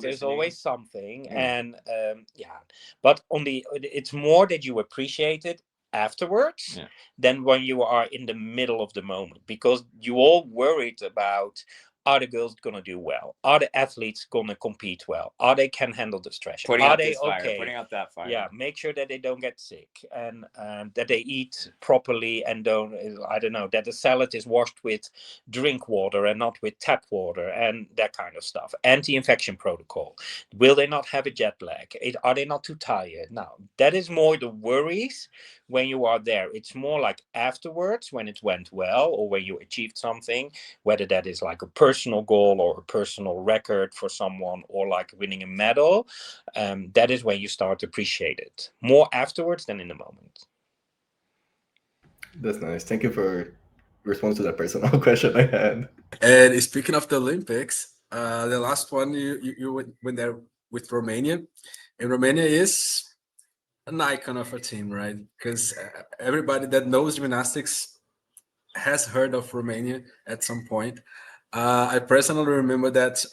There's always something. And but it's more that you appreciate it afterwards than when you are in the middle of the moment, because you all worried about, are the girls gonna do well? Are the athletes gonna compete well? Are they can handle the stress? Putting Are out they this fire, okay? putting out that fire. Yeah, make sure that they don't get sick, and that they eat properly, and don't, I don't know, that the salad is washed with drink water and not with tap water, and that kind of stuff. Anti-infection protocol. Will they not have a jet lag? Are they not too tired? Now, that is more the worries when you are there. It's more like afterwards, when it went well or when you achieved something, whether that is like a personal goal or a personal record for someone, or like winning a medal. That is when you start to appreciate it more afterwards than in the moment. That's nice. Thank you for response to that personal question I had. And speaking of the Olympics, the last one you went there with Romania, and Romania is an icon of a team, right? Because everybody that knows gymnastics has heard of Romania at some point. I personally remember that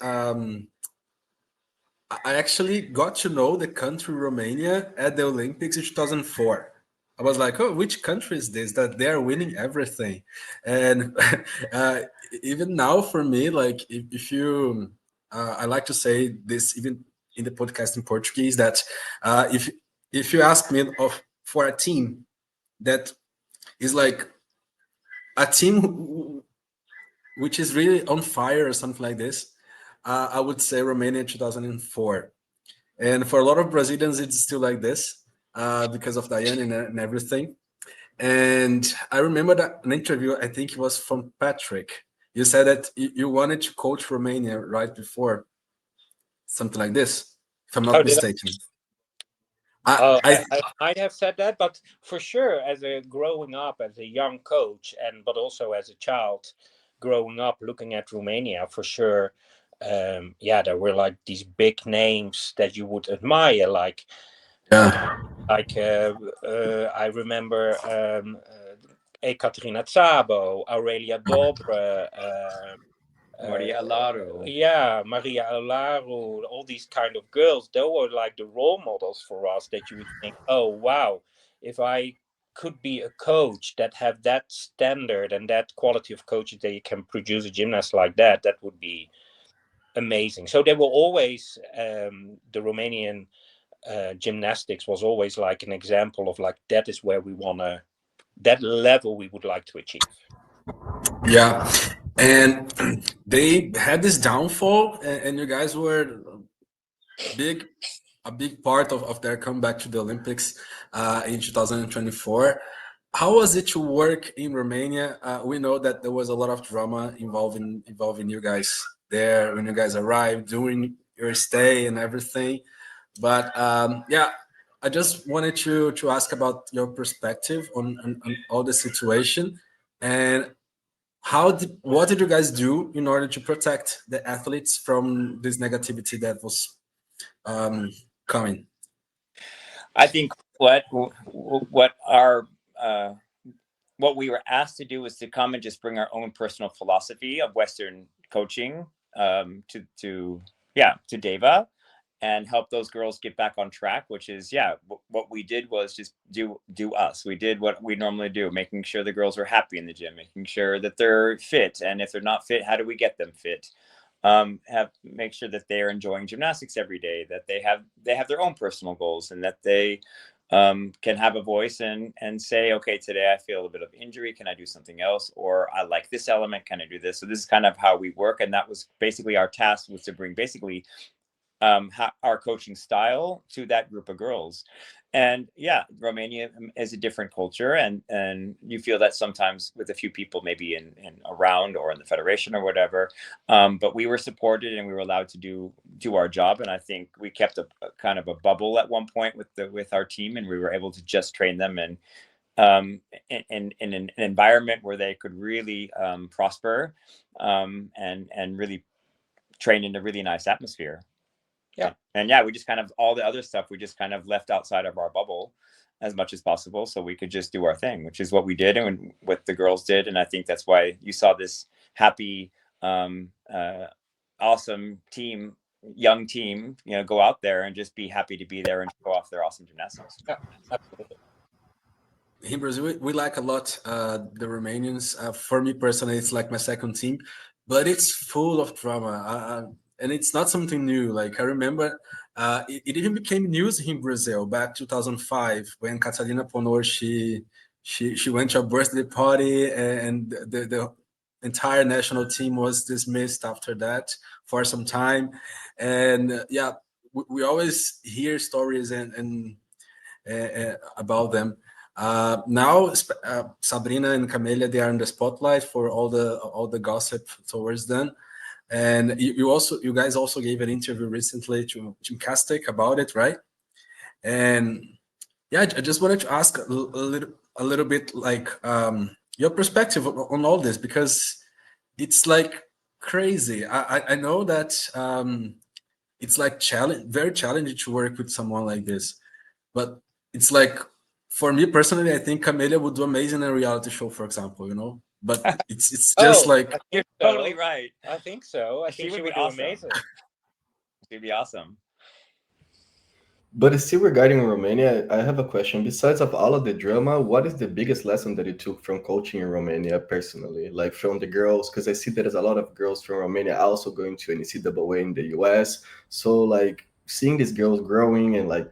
I actually got to know the country Romania at the Olympics in 2004. I was like, oh, which country is this that they're winning everything? And uh, even now, for me, like if you, I like to say this even in the podcast in Portuguese, that if you ask me of for a team that is like a team which is really on fire or something like this, I would say Romania 2004. And for a lot of Brazilians, it's still like this because of Diane and everything. And I remember that an interview, I think it was from Patrick. You said that you wanted to coach Romania right before, something like this, if I'm Oh, not did mistaken. I I might have said that, but for sure, as a growing up as a young coach, and but also as a child growing up looking at Romania, for sure, yeah, there were like these big names that you would admire, yeah. I remember Ekaterina Szabo, Aurelia Dobre, Maria Alaro. yeah, Maria Olaru, all these kind of girls, they were like the role models for us, that you would think, oh wow, if I could be a coach that have that standard and that quality of coaches that you can produce a gymnast like that, that would be amazing. So they were always the Romanian gymnastics was always like an example of like, that is where we want to, that level we would like to achieve. Yeah, and they had this downfall, and you guys were big, a big part of their comeback to the Olympics in 2024. How was it to work in Romania? We know that there was a lot of drama involving you guys there when you guys arrived, during your stay and everything. But yeah, I just wanted to ask about your perspective on all the situation, and what did you guys do in order to protect the athletes from this negativity that was coming? I think what our what we were asked to do was to come and just bring our own personal philosophy of Western coaching to Deva, and help those girls get back on track, which is, what we did was just do us. We did what we normally do, making sure the girls are happy in the gym, making sure that they're fit, and if they're not fit, how do we get them fit? Make sure that they are enjoying gymnastics every day, that they have their own personal goals, and that they can have a voice and say, okay, today I feel a bit of injury, can I do something else? Or I like this element, can I do this? So this is kind of how we work, and that was basically our task, was to bring basically our coaching style to that group of girls. And yeah, Romania is a different culture, and you feel that sometimes with a few people, maybe in around or in the federation or whatever. But we were supported, and we were allowed to do our job. And I think we kept a kind of a bubble at one point with our team, and we were able to just train them in an environment where they could really prosper, and really train in a really nice atmosphere. Yeah. And yeah, we just kind of, all the other stuff we just kind of left outside of our bubble as much as possible, so we could just do our thing, which is what we did and what the girls did. And I think that's why you saw this happy, awesome team, young team, go out there and just be happy to be there and show off their awesome gymnastics. Yeah, absolutely. In Brazil, we like a lot the Romanians. For me personally, it's like my second team but it's full of drama, and it's not something new. Like I remember, it even became news in Brazil back 2005 when Catalina Ponor she went to a birthday party, and the entire national team was dismissed after that for some time. And yeah, we always hear stories about them. Now, Sabrina and Camelia, they are in the spotlight for all the gossip towards them. And you guys also gave an interview recently to Jim Castic about it, right? And yeah, I just wanted to ask a little bit like your perspective on all this, because it's like crazy. I know that it's like very challenging to work with someone like this, but it's like, for me personally, I think Camelia would do amazing in a reality show, for example, But it's just Oh, like, I You're think so. totally right. I think so. I She think she would be would do awesome. amazing. She'd be awesome. But still regarding Romania, I have a question. Besides of all of the drama, what is the biggest lesson that you took from coaching in Romania personally? Like from the girls, because I see there's a lot of girls from Romania also going to NCAA in the US. So like seeing these girls growing and like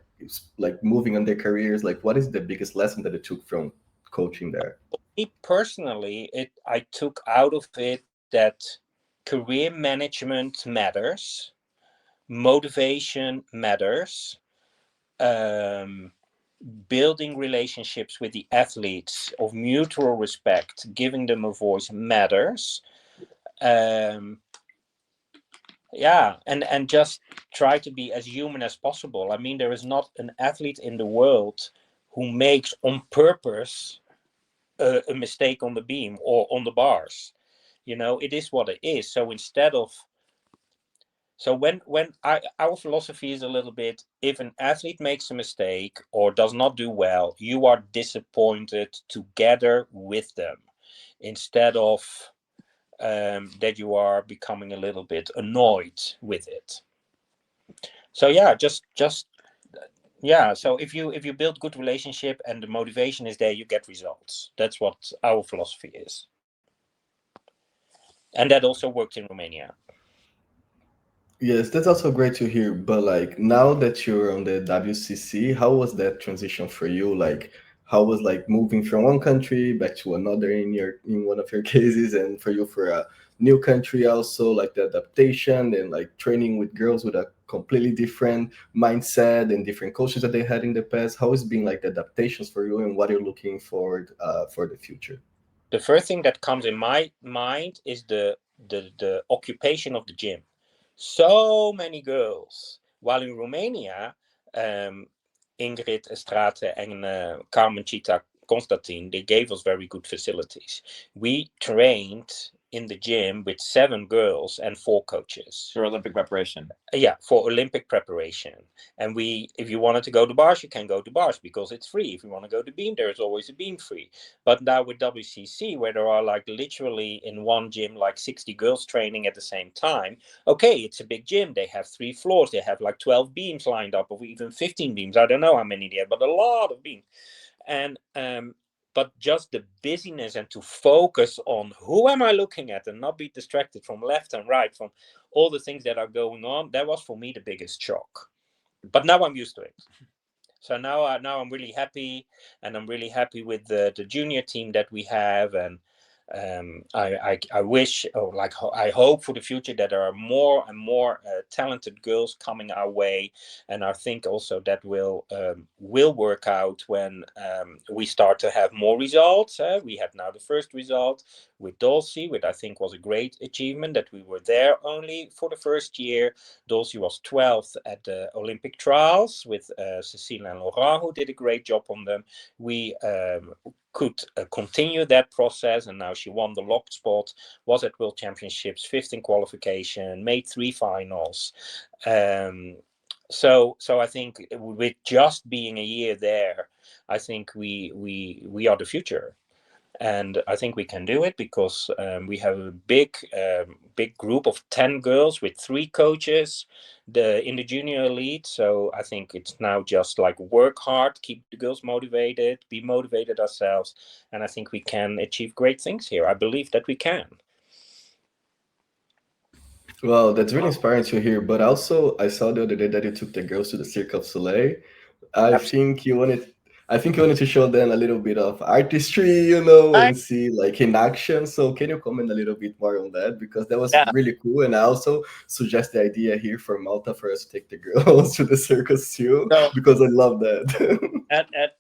moving on their careers, like what is the biggest lesson that you took from coaching there? Me personally, I took out of it that career management matters, motivation matters, um, building relationships with the athletes of mutual respect, giving them a voice matters. Um, yeah, and just try to be as human as possible. I mean, there is not an athlete in the world who makes on purpose a mistake on the beam or on the bars. It is what it is. So instead of our philosophy is a little bit, if an athlete makes a mistake or does not do well, you are disappointed together with them, instead of that you are becoming a little bit annoyed with it. So yeah, just yeah. So if you build good relationship and the motivation is there, you get results. That's what our philosophy is, and that also worked in Romania. Yes, that's also great to hear. But like now that you're on the WCC, how was that transition for you? Like how was like moving from one country back to another in one of your cases, and for you for a new country also, like the adaptation and like training with girls with a completely different mindset and different cultures that they had in the past. How has been like the adaptations for you, and what you're looking forward for the future? The first thing that comes in my mind is the occupation of the gym. So many girls, while in Romania, um, Ingrid Estrate and Carmen Chita Constantin, they gave us very good facilities. We trained in the gym with 7 girls and 4 coaches. For Olympic preparation. Yeah, for Olympic preparation. And if you wanted to go to bars, you can go to bars because it's free. If you want to go to beam, there's always a beam free. But now with WCC, where there are like literally in one gym like 60 girls training at the same time, okay, it's a big gym. They have 3 floors. They have like 12 beams lined up, or even 15 beams. I don't know how many they have, but a lot of beams. And but just the busyness and to focus on who am I looking at and not be distracted from left and right from all the things that are going on, that was for me the biggest shock. But now I'm used to it. So now I'm really happy, and I'm really happy with the junior team that we have. And I wish, or like I hope for the future, that there are more and more talented girls coming our way, and I think also that will work out when we start to have more results. We had now the first result with Dulcy, which I think was a great achievement, that we were there only for the first year. Dulcy was 12th at the Olympic trials with Cecile and Laurent, who did a great job on them. We could continue that process, and now she won the locked spot, was at World Championships, 5th in qualification, made 3 finals. So I think with just being a year there, I think we are the future. And I think we can do it because we have a big group of 10 girls with 3 coaches in the junior elite. So I think it's now just like work hard, keep the girls motivated, be motivated ourselves, and I think we can achieve great things here. I believe that we can. Well, that's really inspiring to hear. But also, I saw the other day that you took the girls to the Cirque of Soleil. I think you wanted, I think you wanted to show them a little bit of artistry, Absolutely. and see like in action. So can you comment a little bit more on that? Because that was Yeah. really cool. And I also suggest the idea here for Malta for us to take the girls to the circus too, So because I love that.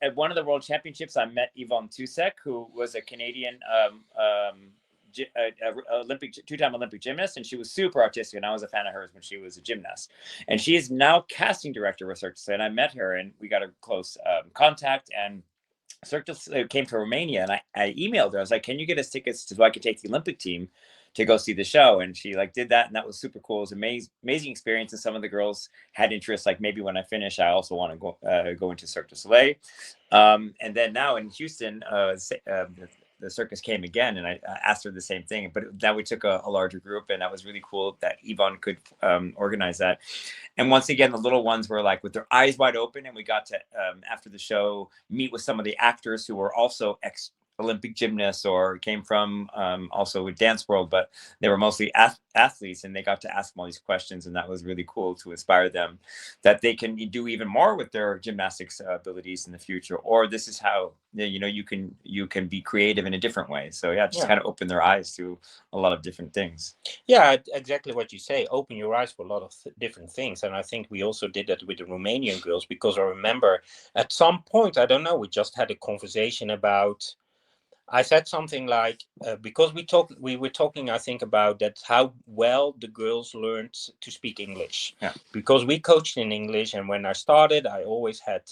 at one of the world championships, I met Yvonne Tusek, who was a Canadian Olympic two-time Olympic gymnast, and she was super artistic. And I was a fan of hers when she was a gymnast. And she is now casting director with Cirque du Soleil. And I met her, and we got a close contact. And Cirque du Soleil came to Romania, and I emailed her. I was like, "Can you get us tickets so I could take the Olympic team to go see the show?" And she like did that, and that was super cool. It was an amazing experience. And some of the girls had interest, like maybe when I finish, I also want to go into Cirque du Soleil. And then now in Houston, the circus came again, and I asked her the same thing. But now we took a larger group, and that was really cool that Yvonne could organize that. And once again, the little ones were like with their eyes wide open, and we got to after the show meet with some of the actors who were also ex Olympic gymnasts or came from also with dance world, but they were mostly athletes, and they got to ask them all these questions, and that was really cool to inspire them that they can do even more with their gymnastics abilities in the future, or this is how you can be creative in a different way. So yeah, just kind of open their eyes to a lot of different things. Yeah, exactly what you say. Open your eyes for a lot of different things. And I think we also did that with the Romanian girls, because I remember at some point, I don't know, we just had a conversation about, I said something like, because we were talking, I think, about that, how well the girls learned to speak English. Yeah. Because we coached in English, and when I started, I always had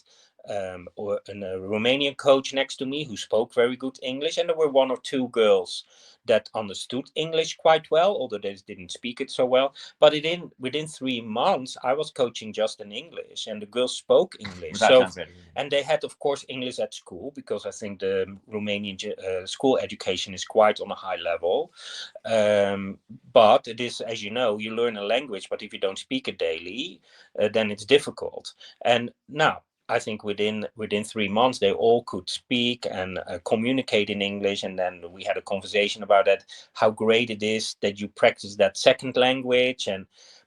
a Romanian coach next to me who spoke very good English, and there were one or two girls that understood English quite well, although they didn't speak it so well. But within 3 months, I was coaching just in English, and the girls spoke English. Without so, and they had, of course, English at school, because I think the Romanian school education is quite on a high level. But it is, as you know, you learn a language, but if you don't speak it daily, then it's difficult. And now, I think within 3 months, they all could speak and communicate in English. And then we had a conversation about that, how great it is that you practice that second language. And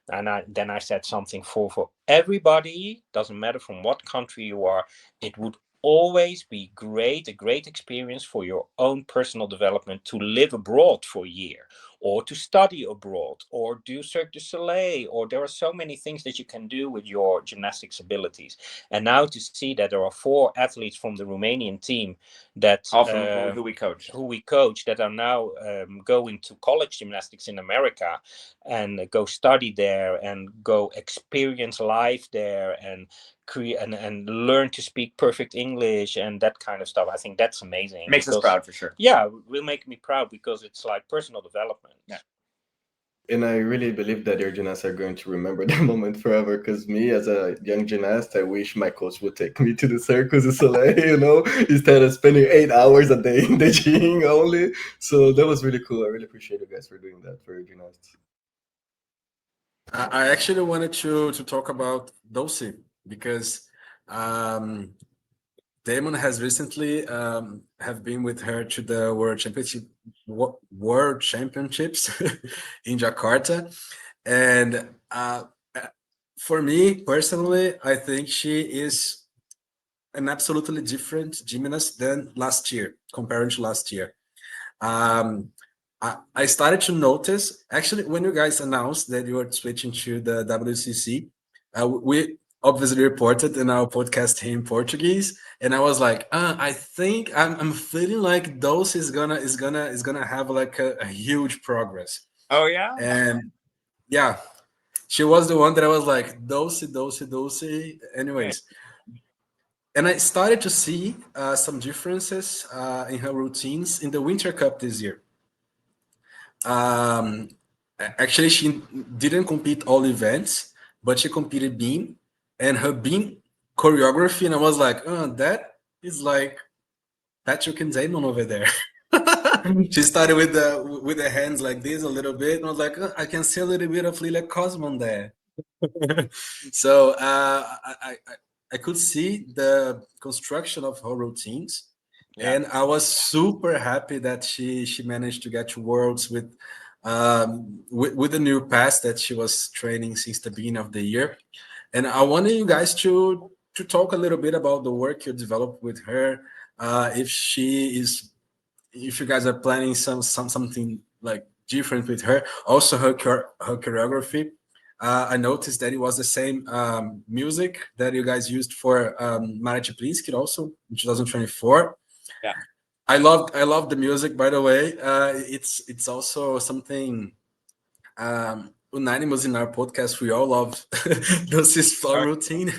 then I said something for everybody, doesn't matter from what country you are, it would always be a great experience for your own personal development to live abroad for a year, or to study abroad, or do Cirque du Soleil, or there are so many things that you can do with your gymnastics abilities. And now to see that there are 4 athletes from the Romanian team that All from who we coach that are now going to college gymnastics in America, and go study there and go experience life there, and create and learn to speak perfect English and that kind of stuff. I think that's amazing. Makes us proud for sure. Yeah, will make me proud, because it's like personal development. Yeah. And I really believe that your gymnasts are going to remember that moment forever. Because me, as a young gymnast, I wish my coach would take me to the Cirque du Soleil, instead of spending 8 hours a day in the gym only. So that was really cool. I really appreciate you guys for doing that for your gymnasts. I actually wanted to talk about Dulcy because Daymon has recently have been with her to the World Championships in Jakarta, and for me personally, I think she is an absolutely different gymnast than last year, comparing to last year. I started to notice, actually, when you guys announced that you were switching to the WCC, we obviously reported in our podcast here in Portuguese, and I was like, I think I'm feeling like Dulce is gonna have like a huge progress. Oh yeah, and yeah, she was the one that I was like, Dulce, Dulce, Dulce. Anyways, and I started to see some differences in her routines in the Winter Cup this year. Um, Actually, she didn't compete all events, but she competed beam, and her beam choreography, and I was like, oh, that is like Patrick and Damon over there. She started with the hands like this a little bit, and I was like, oh, I can see a little bit of Lilia Cosmon there. So I could see the construction of her routines, Yeah. and I was super happy that she managed to get to Worlds with with the new pass that she was training since the beginning of the year. And I wanted you guys to talk a little bit about the work you developed with her. If you guys are planning something like different with her. Also, her choreography. I noticed that it was the same music that you guys used for Mara Ciplinski also in 2024. Yeah. I love the music, by the way. It's also something unanimous in our podcast. We all love Dulcy's floor routine.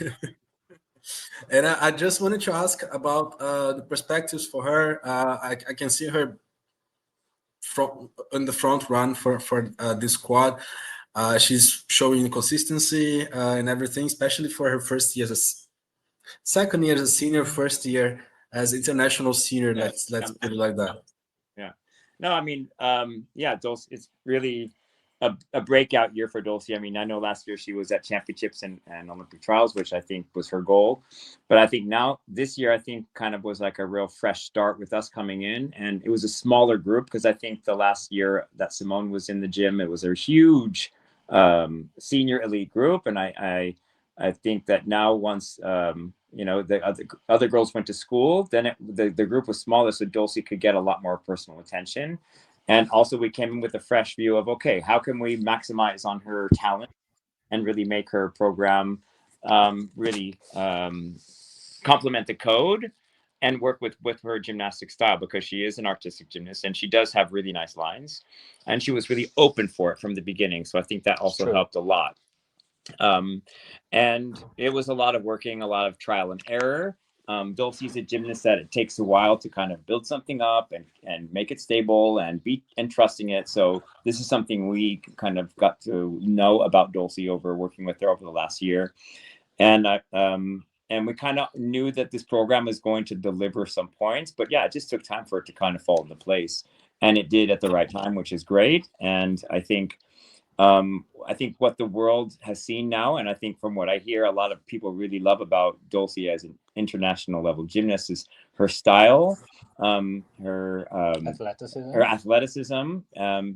And I just wanted to ask about the perspectives for her. I can see her in the front run for this squad. She's showing consistency and everything, especially for her first year as second year as a senior, first year as international senior. Yeah. Let's put it like that. Yeah. No, I mean, yeah, Dulce, it's really a breakout year for Dulce. I mean, I know last year she was at championships and Olympic trials, which I think was her goal. But I think now this year, I think kind of was like a real fresh start with us coming in. And it was a smaller group because I think the last year that Simone was in the gym, it was a huge senior elite group. And I think that now once, the other girls went to school, then the group was smaller, so Dulce could get a lot more personal attention. And also we came in with a fresh view of, okay, how can we maximize on her talent and really make her program really complement the code and work with her gymnastic style, because she is an artistic gymnast and she does have really nice lines. And she was really open for it from the beginning. So I think that also helped a lot. And it was a lot of working, a lot of trial and error. Dulcy's a gymnast that it takes a while to kind of build something up and make it stable and trusting it. So this is something we kind of got to know about Dulcy over working with her over the last year. And we kind of knew that this program was going to deliver some points, but yeah, it just took time for it to kind of fall into place. And it did at the right time, which is great. And I think what the world has seen now, and I think from what I hear, a lot of people really love about Dulcy as an international level gymnast is her style, her athleticism,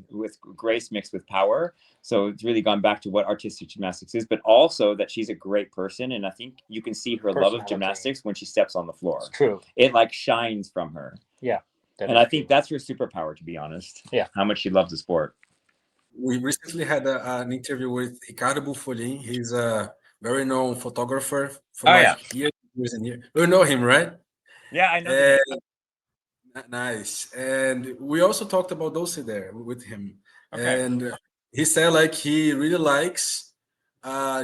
with grace mixed with power. So it's really gone back to what artistic gymnastics is, but also that she's a great person. And I think you can see her love of gymnastics when she steps on the floor. It's true. It like shines from her. Yeah. And I think that's her superpower, to be honest. Yeah. How much she loves the sport. We recently had an interview with Ricardo Bufolin. He's a very known photographer from years and years. You know him, right? Yeah, I know. Nice. And we also talked about Dulce there with him. Okay. And he said like he really likes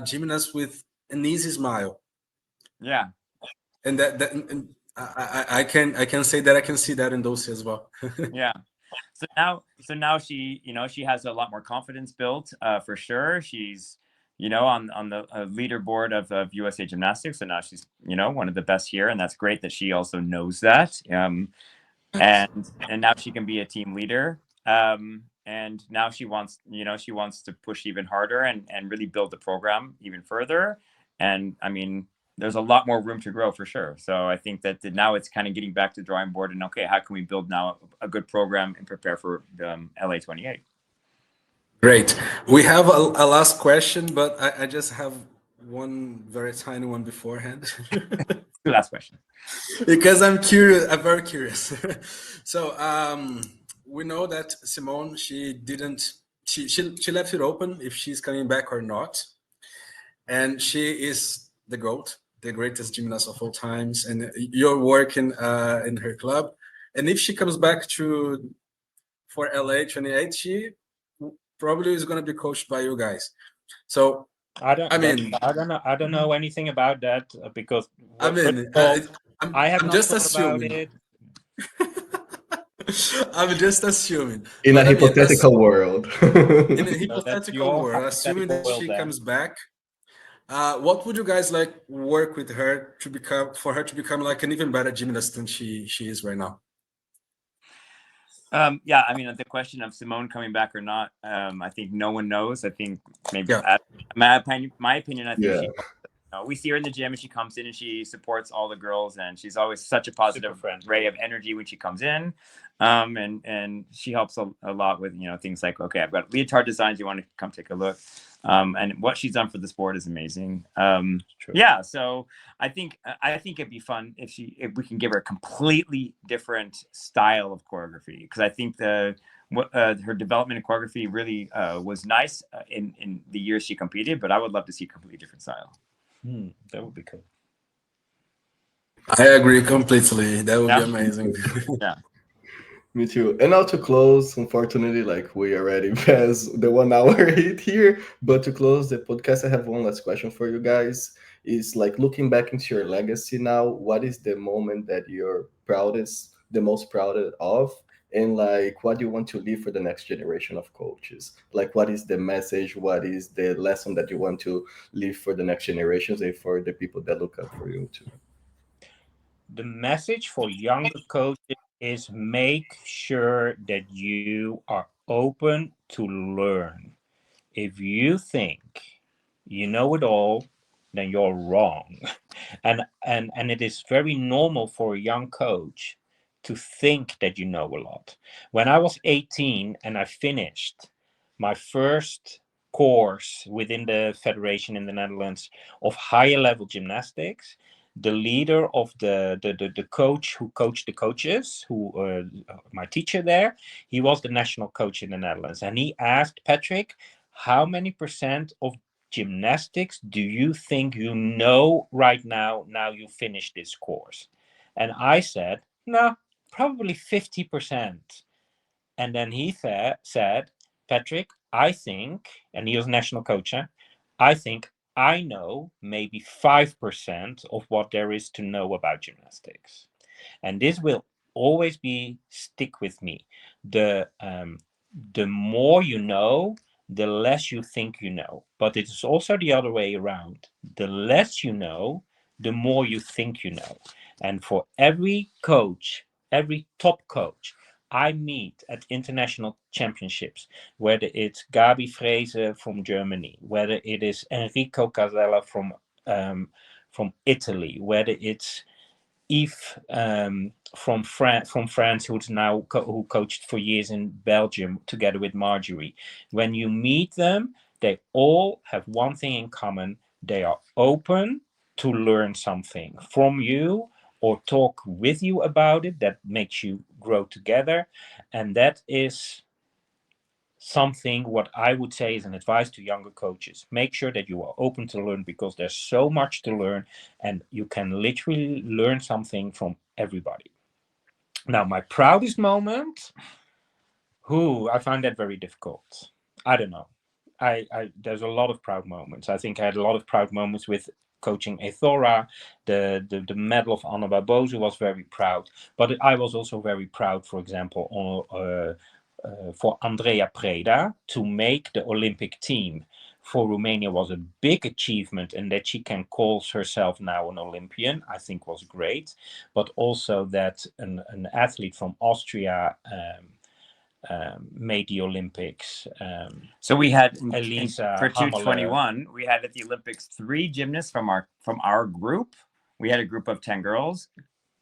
gymnasts with an easy smile. Yeah. And and I can say that I can see that in Dulce as well. Yeah. So now she, she has a lot more confidence built, for sure. She's, on the leaderboard of USA Gymnastics. So now she's, one of the best here. And that's great that she also knows that. And now she can be a team leader. And now she wants to push even harder and really build the program even further. And I mean, there's a lot more room to grow for sure. So I think that now it's kind of getting back to the drawing board and, okay, how can we build now a good program and prepare for LA 28? Great. We have a last question, but I just have one very tiny one beforehand. Last question. Because I'm curious. I'm very curious. So we know that Simone, she left it open if she's coming back or not. And she is the GOAT, the greatest gymnast of all times. And you're working in her club. And if she comes back for LA 28, she probably is going to be coached by you guys. So I don't know anything about that because I'm just assuming. I'm just assuming. In a hypothetical world. In a hypothetical world, assuming that she comes back, what would you guys like work with her for her to become like an even better gymnast than she is right now? Yeah, I mean, the question of Simone coming back or not, I think no one knows. I think maybe my opinion, I think she we see her in the gym and she comes in and she supports all the girls, and she's always such a positive ray of energy when she comes in. And she helps a lot with, things like, okay, I've got leotard designs, you want to come take a look. And what she's done for the sport is amazing. Yeah, so I think it'd be fun if we can give her a completely different style of choreography, because I think her development in choreography really was nice in the years she competed, but I would love to see a completely different style. That would be cool. I agree completely. That would be amazing. Yeah. Me too. And now to close, unfortunately, like we already passed the 1 hour hit here. But to close the podcast, I have one last question for you guys. Is like looking back into your legacy now, what is the moment that you're the most proud of? And like what do you want to leave for the next generation of coaches? Like what is the message? What is the lesson that you want to leave for the next generations and for the people that look up for you too? The message for younger coaches is make sure that you are open to learn. If you think you know it all, then you're wrong. And it is very normal for a young coach to think that you know a lot. When I was 18 and I finished my first course within the federation in the Netherlands of higher level gymnastics, the leader of the coach who coached the coaches, my teacher there, he was the national coach in the Netherlands, and he asked Patrick, how many % of gymnastics do you think you know right now you finish this course? And I said, no, probably 50%. And then he said, Patrick, I think, and he was national coach, I think I know maybe 5% of what there is to know about gymnastics. And this will always stick with me. The more you know, the less you think you know. But it is also the other way around. The less you know, the more you think you know. And for every coach, every top coach I meet at international championships, whether it's Gabi Frese from Germany, whether it is Enrico Casella from Italy, whether it's Yves from France, who coached for years in Belgium together with Marjorie. When you meet them, they all have one thing in common: they are open to learn something from you or talk with you about it that makes you grow together. And that is something what I would say is an advice to younger coaches. Make sure that you are open to learn, because there's so much to learn and you can literally learn something from everybody. Now, my proudest moment, I find that very difficult. I don't know. There's a lot of proud moments. I think I had a lot of proud moments with coaching Eythora. The medal of Ana Barbosu was very proud, but I was also very proud, for example, for Andrea Preda to make the Olympic team for Romania was a big achievement, and that she can call herself now an Olympian, I think was great. But also that an athlete from Austria made the Olympics. So we had Elisa for 221, we had at the Olympics 3 gymnasts from our group. We had a group of 10 girls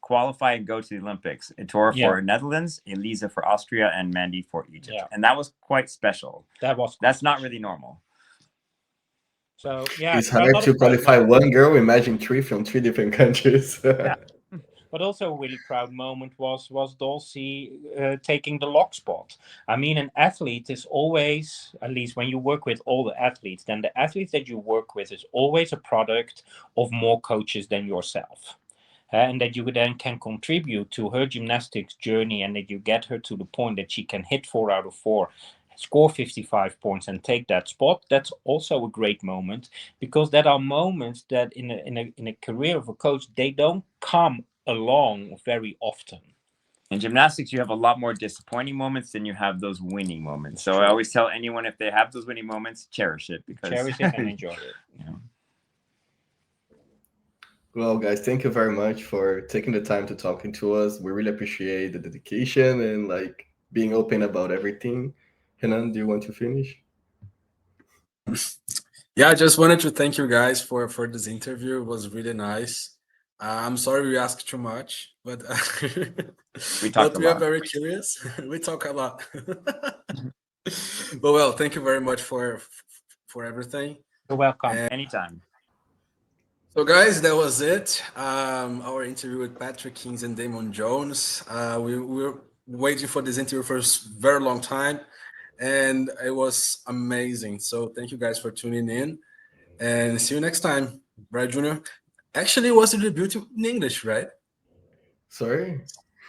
qualify and go to the Olympics. Eythora for Netherlands, Elisa for Austria, and Mandy for Egypt. Yeah. And that was quite special. That's not really normal. So yeah, it's hard to qualify one girl. Imagine 3 from 3 different countries. Yeah. But also a really proud moment was Dulcy taking the lock spot. I mean, an athlete is always, at least when you work with all the athletes, then the athletes that you work with is always a product of more coaches than yourself. And that you then can contribute to her gymnastics journey, and that you get her to the point that she can hit 4 out of 4, score 55 points and take that spot. That's also a great moment, because there are moments that in a career of a coach, they don't come along very often. In gymnastics, you have a lot more disappointing moments than you have those winning moments. So I always tell anyone, if they have those winning moments, cherish it, because cherish it and enjoy it. Yeah. Well, guys, thank you very much for taking the time to talking to us. We really appreciate the dedication and like being open about everything. Henan, do you want to finish? Yeah, I just wanted to thank you guys for this interview. It was really nice. I'm sorry we asked too much, but We talked but a we are lot. very curious. We talk a lot. But well, thank you very much for everything. You're welcome. And Anytime. so, guys, that was it. Our interview with Patrick Kiens and Damon Jones. We were waiting for this interview for a very long time, and it was amazing. So, thank you guys for tuning in, and see you next time. Right, Junior? Actually, it was your debut in English, right? Sorry.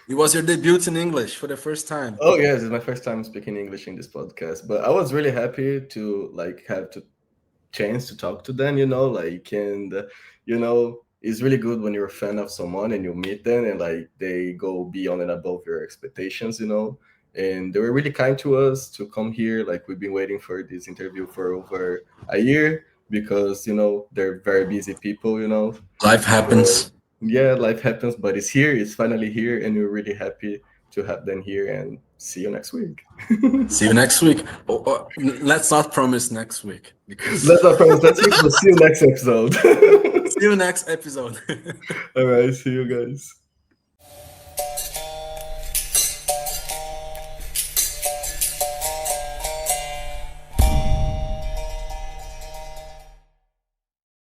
It was your debut in English for the first time. Oh yes, it's my first time speaking English in this podcast, but I was really happy to like have to chance to talk to them, like, and it's really good when you're a fan of someone and you meet them and like they go beyond and above your expectations, and they were really kind to us to come here. Like we've been waiting for this interview for over a year because they're very busy people, Life so happens. yeah, life happens, but it's here, it's finally here, and we're really happy to have them here, and see you next week. See you next week. Let's not promise next week because Let's not promise next week, but see you next episode. see you next episode. All right, see you guys.